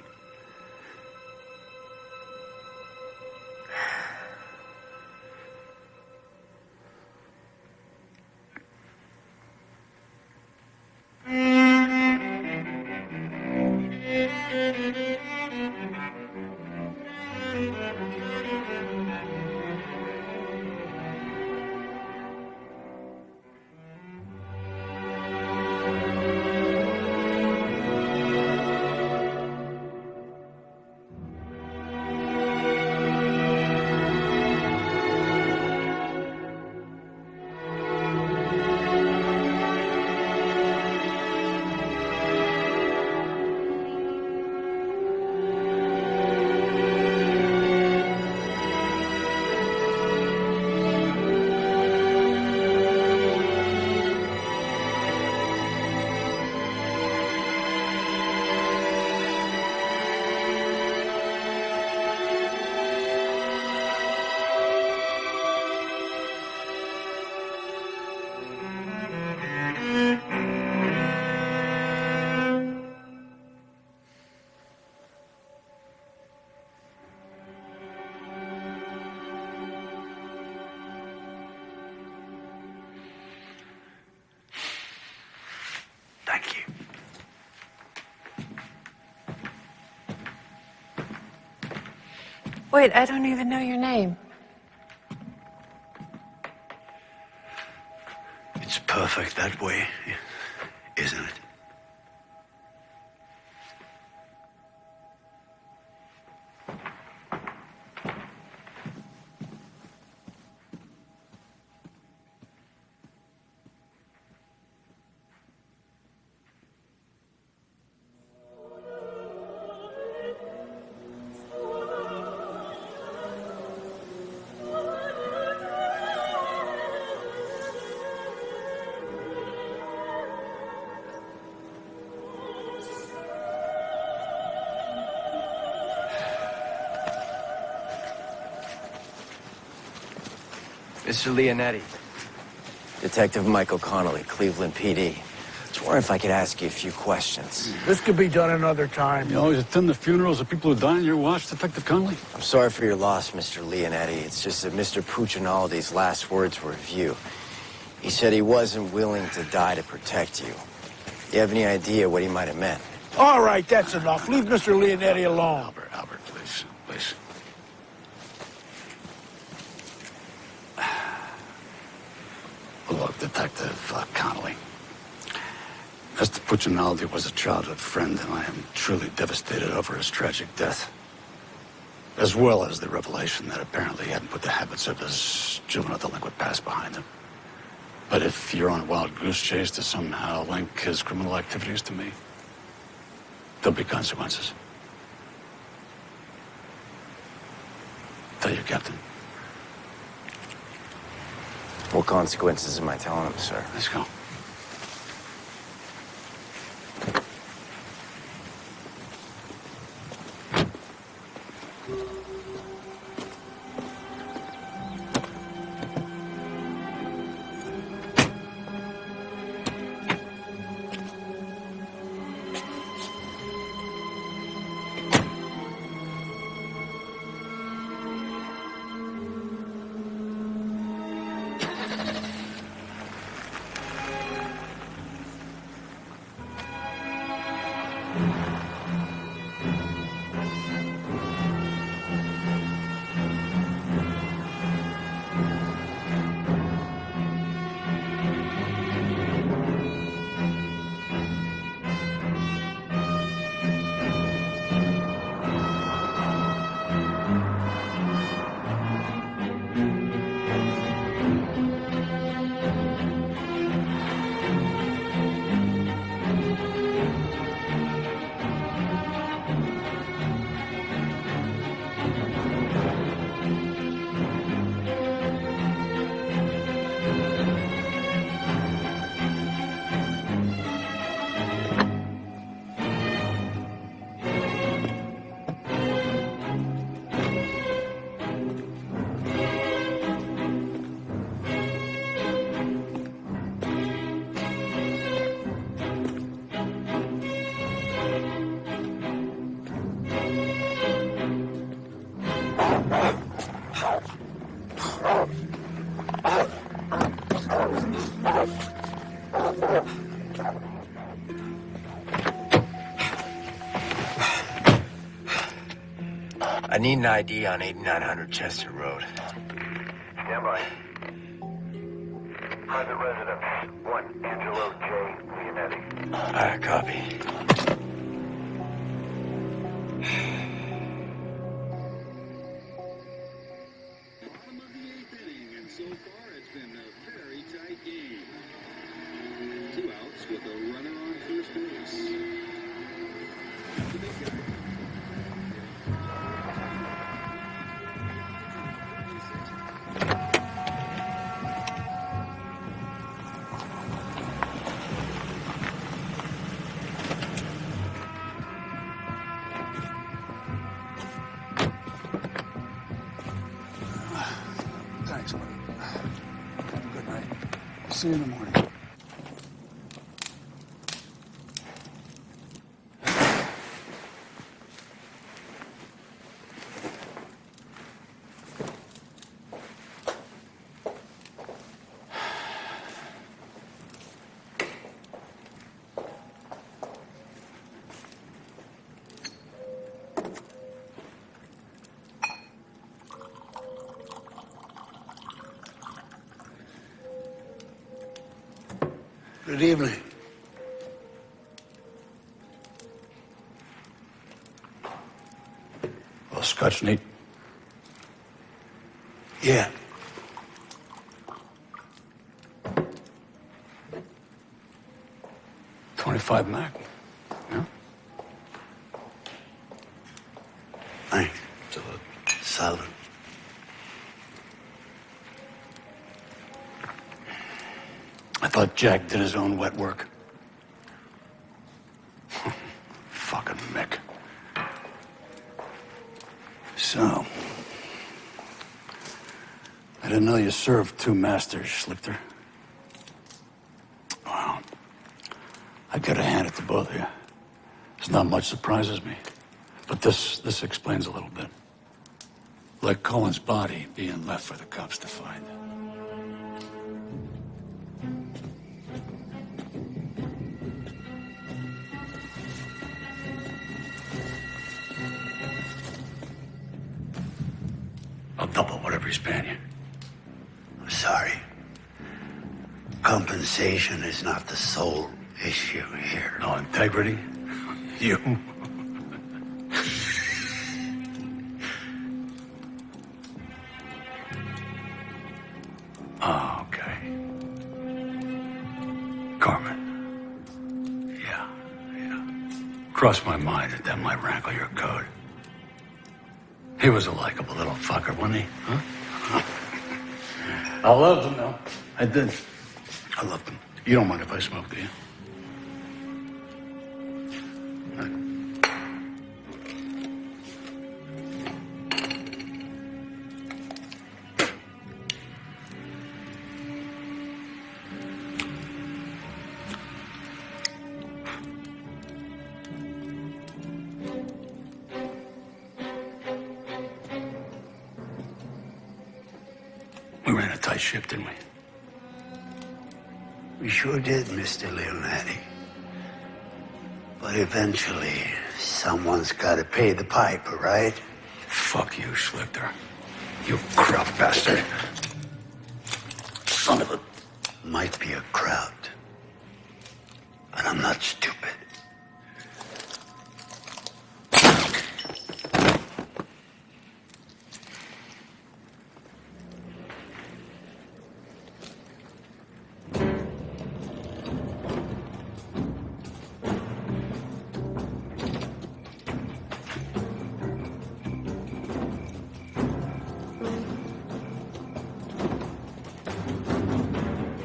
Thank you. Wait, I don't even know your name. It's perfect that way, isn't it? Mr. Leonetti. Detective Michael Connolly, Cleveland PD. I was wondering if I could ask you a few questions. This could be done another time. You always attend the funerals of people who die on your watch, Detective Connolly? I'm sorry for your loss, Mr. Leonetti. It's just that Mr. Puccinaldi's last words were of you. He said he wasn't willing to die to protect you. You have any idea what he might have meant? All right, that's enough. Leave Mr. Leonetti alone. Albert, please, please. Look, Detective Connolly. Mr. Puccinaldi was a childhood friend, and I am truly devastated over his tragic death. As well as the revelation that apparently he hadn't put the habits of his juvenile delinquent past behind him. But if you're on a wild goose chase to somehow link his criminal activities to me, there'll be consequences. Tell your captain. What consequences am I telling him, sir? Let's go. I need an ID on 8900 Chester Road. Stand by. Private residence, 1 Angelo J. Leonetti. All right, copy. So far, it's been a very tight game. 2 outs with a runner on first base. The big guy. Thanks, buddy. Have a good night. See you in the morning. Good evening. Well, Scotch neat. Yeah. .25 Mac. Yeah? Thanks. Salad. I thought Jack did his own wet work. Fucking Mick. So, I didn't know you served 2 masters, Schlichter. Well, I gotta hand it to both of you. There's not much surprises me, but this explains a little bit. Like Cohen's body being left for the cops to find. I'll double whatever he's paying you. I'm sorry. Compensation is not the sole issue here. No integrity? You? Oh, okay. Carmen. Yeah. Crossed my mind that might rankle your code. He was a likable little fucker, wasn't he? Huh? I loved him, though. I did. I loved him. You don't mind if I smoke, do you? We ran a tight ship, didn't we? We sure did, Mr. Leonetti. But eventually, someone's got to pay the piper, right? Fuck you, Schlichter. You crowd bastard. Son of a... Might be a crowd. But I'm not stupid.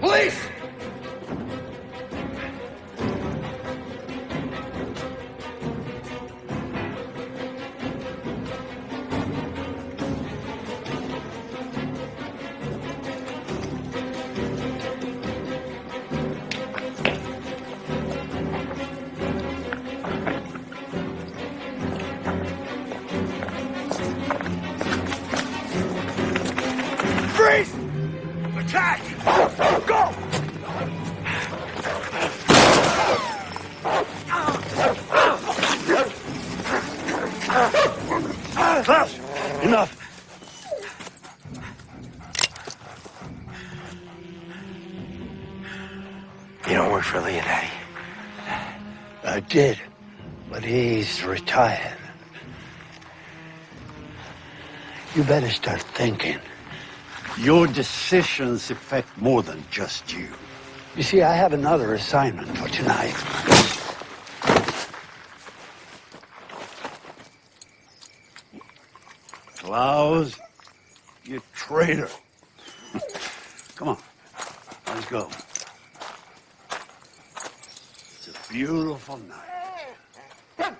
Police! Freeze! Attack! Go! Klaus, enough. You don't work for Leonetti. I did, but he's retired. You better start thinking. Your decisions affect more than just you. You see, I have another assignment for tonight. Klaus, you traitor. Come on, let's go. It's a beautiful night.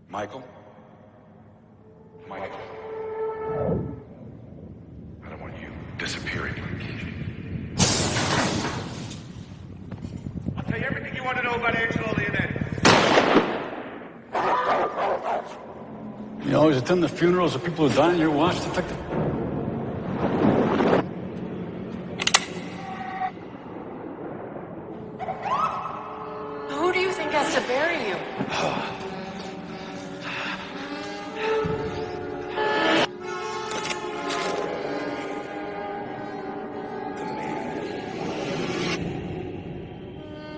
Michael? Michael. I don't want you disappearing from the kitchen. I'll tell you everything you want to know about Angelo Leonetti. You always attend the funerals of people who die in your watch, Detective? Who do you think has to bury you?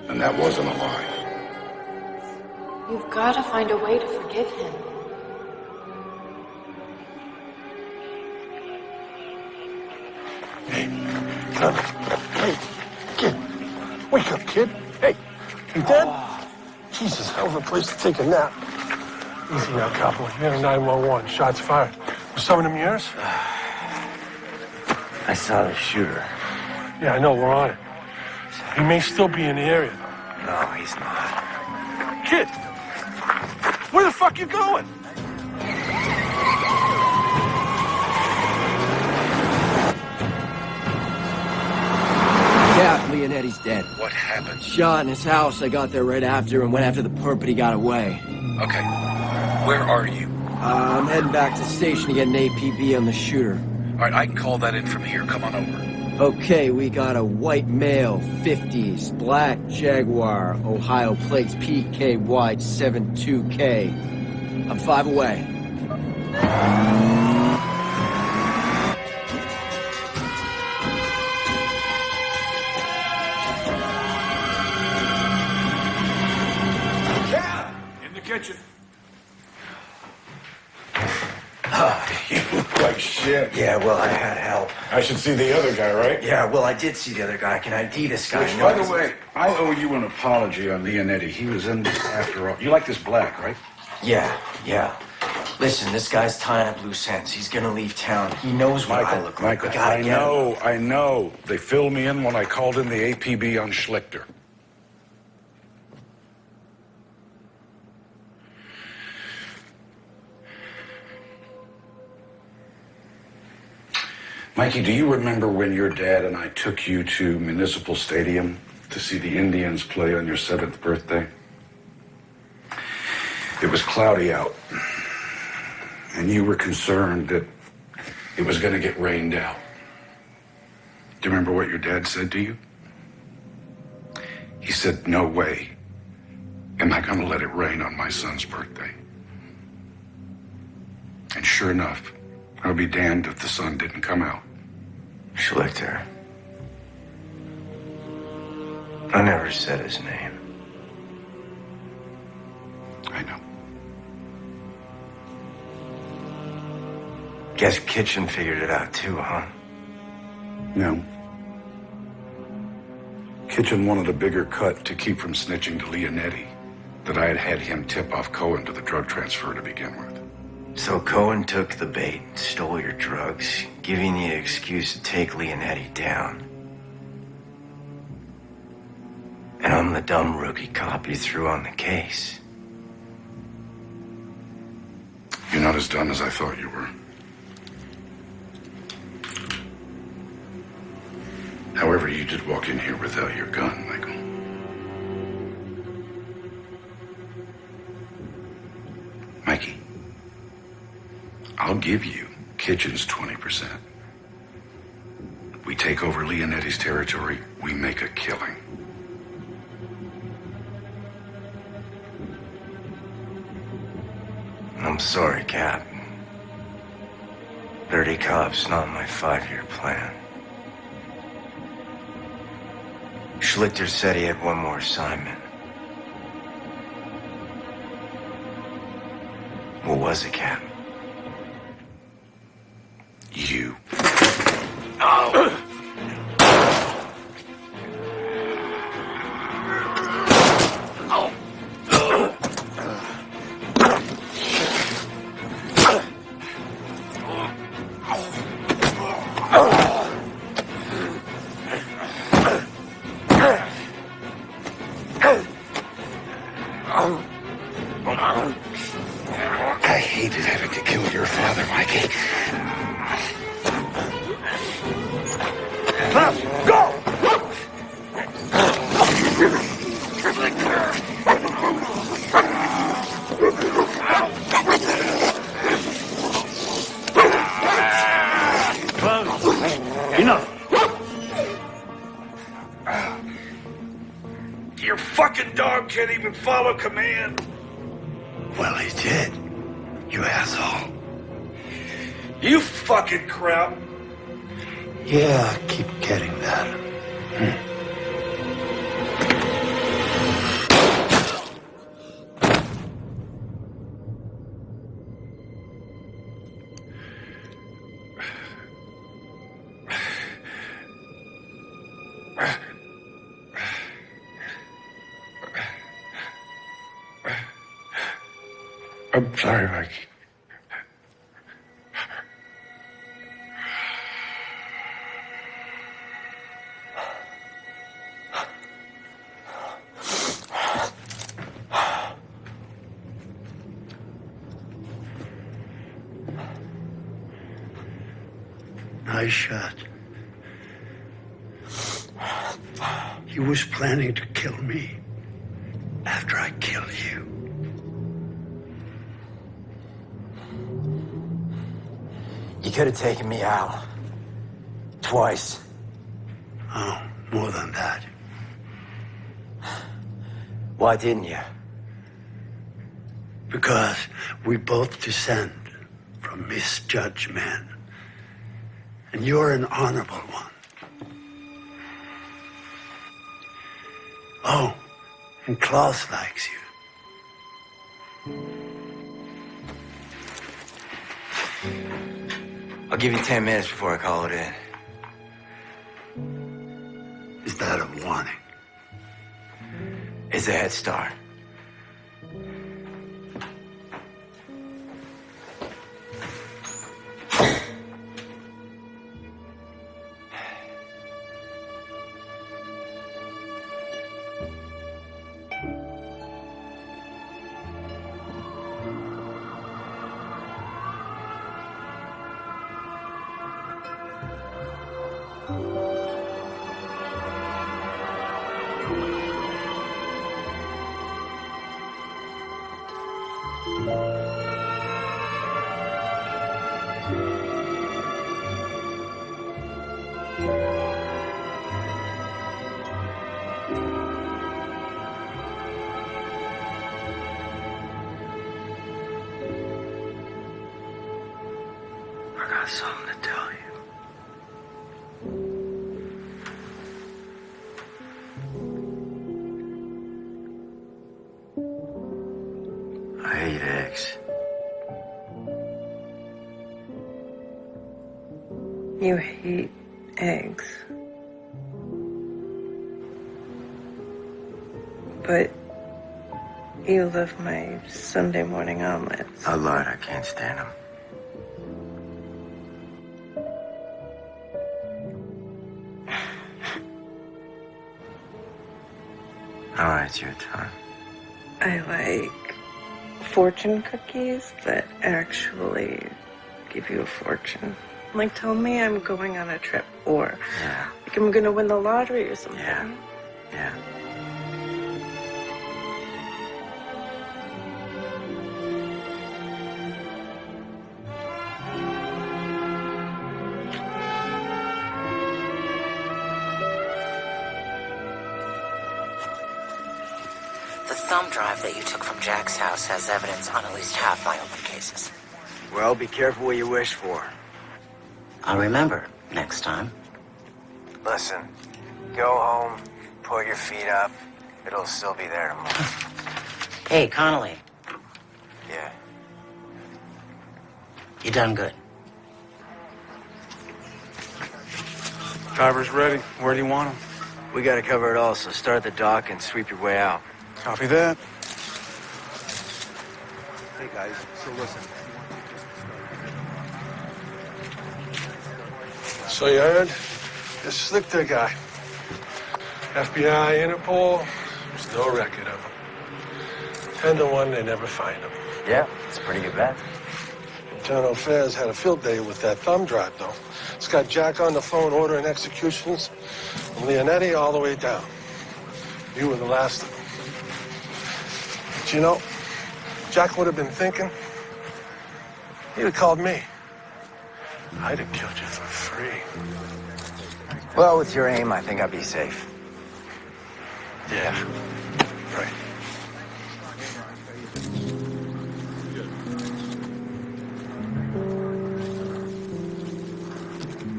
And that wasn't a lie. You've got to find a way to forgive him. Hey, kid. Wake up, kid. Hey, you dead? Jesus, hell of a place to take a nap. Easy now, Capo. You had a 911. Shots fired. Was some of them yours? I saw the shooter. Yeah, I know. We're on it. He may still be in the area. No, he's not. Kid, where the fuck you going? Yeah, Leonetti's dead. What happened? Shot in his house. I got there right after and went after the perp, but he got away. Okay. Where are you? I'm heading back to the station to get an APB on the shooter. All right, I can call that in from here. Come on over. Okay, we got a white male, 50s, black Jaguar, Ohio plates, PKY 72K. I'm 5 away. Kitchen. You look like shit. Yeah, well, I had help. I should see the other guy, right? Yeah, well, I did see the other guy. I can ID this guy. Which, by the way, I owe you an apology on Leonetti. He was in this after all. You like this black, right? Yeah. Listen, this guy's tying up loose ends. He's gonna leave town. He knows what I look like. Michael, I know. They filled me in when I called in the APB on Schlichter. Mikey, do you remember when your dad and I took you to Municipal Stadium to see the Indians play on your 7th birthday? It was cloudy out, and you were concerned that it was going to get rained out. Do you remember what your dad said to you? He said, "No way am I going to let it rain on my son's birthday." And sure enough, I'll be damned if the sun didn't come out. Schlichter. I never said his name. I know. Guess Kitchen figured it out too, huh? No. Kitchen wanted a bigger cut to keep from snitching to Leonetti that I had had him tip off Cohen to the drug transfer to begin with. So Cohen took the bait, stole your drugs, giving you an excuse to take Leonetti down. And I'm the dumb rookie cop you threw on the case. You're not as dumb as I thought you were. However, you did walk in here without your gun, Michael. Mikey, I'll give you Kitchen's 20%. We take over Leonetti's territory, we make a killing. I'm sorry, Cap. Dirty cop's not my 5-year plan. Schlichter said he had one more assignment. What was it, Cap? You. Oh! I hated having to kill your father, Mikey. Go! Enough. Your fucking dog can't even follow command. Well, he did. You asshole. You fucking crap. Yeah, I keep getting that. I'm sorry, Mikey. Nice shot. He was planning to kill me after I kill you. You could have taken me out. Twice. Oh, more than that. Why didn't you? Because we both descend from misjudged men. And you're an honorable one. Oh, and Klaus likes you. I'll give you 10 minutes before I call it in. Is that a warning? It's a head start. I got something to tell you. I hate eggs. You hate eggs. But you love my Sunday morning omelets. I lied, I can't stand them. All right, it's your turn. I like fortune cookies that actually give you a fortune. Like, tell me I'm going on a trip, or like I'm gonna win the lottery or something. Yeah. The thumb drive that you took from Jack's house has evidence on at least half my open cases. Well, be careful what you wish for. I'll remember next time. Listen, go home, put your feet up. It'll still be there tomorrow. Hey, Connolly, Yeah. you done good. Driver's ready. Where do you want him? We gotta cover it all, so start at the dock and sweep your way out. Copy that. Hey, guys, so listen. So you heard? This slick the guy. FBI, Interpol, there's no record of him. 10 to 1, they never find him. Yeah, it's a pretty good bet. Internal Affairs had a field day with that thumb drive, though. It's got Jack on the phone ordering executions, from Leonetti all the way down. You were the last of them. But you know, Jack would have been thinking, he'd have called me. I'd have killed you for free. Well, with your aim, I think I'd be safe. Yeah, right.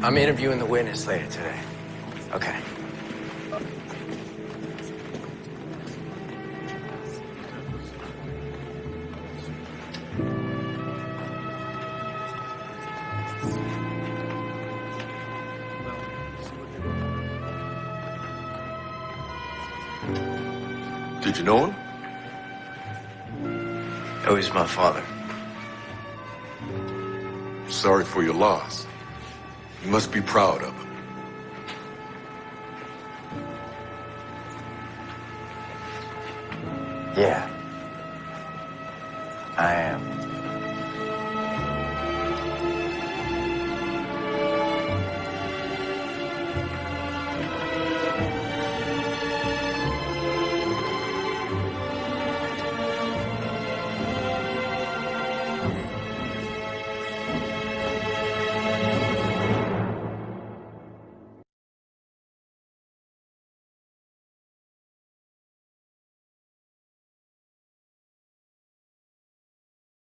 I'm interviewing the witness later today. Okay. Did you know him? Oh, he's my father. Sorry for your loss. You must be proud of him. Yeah.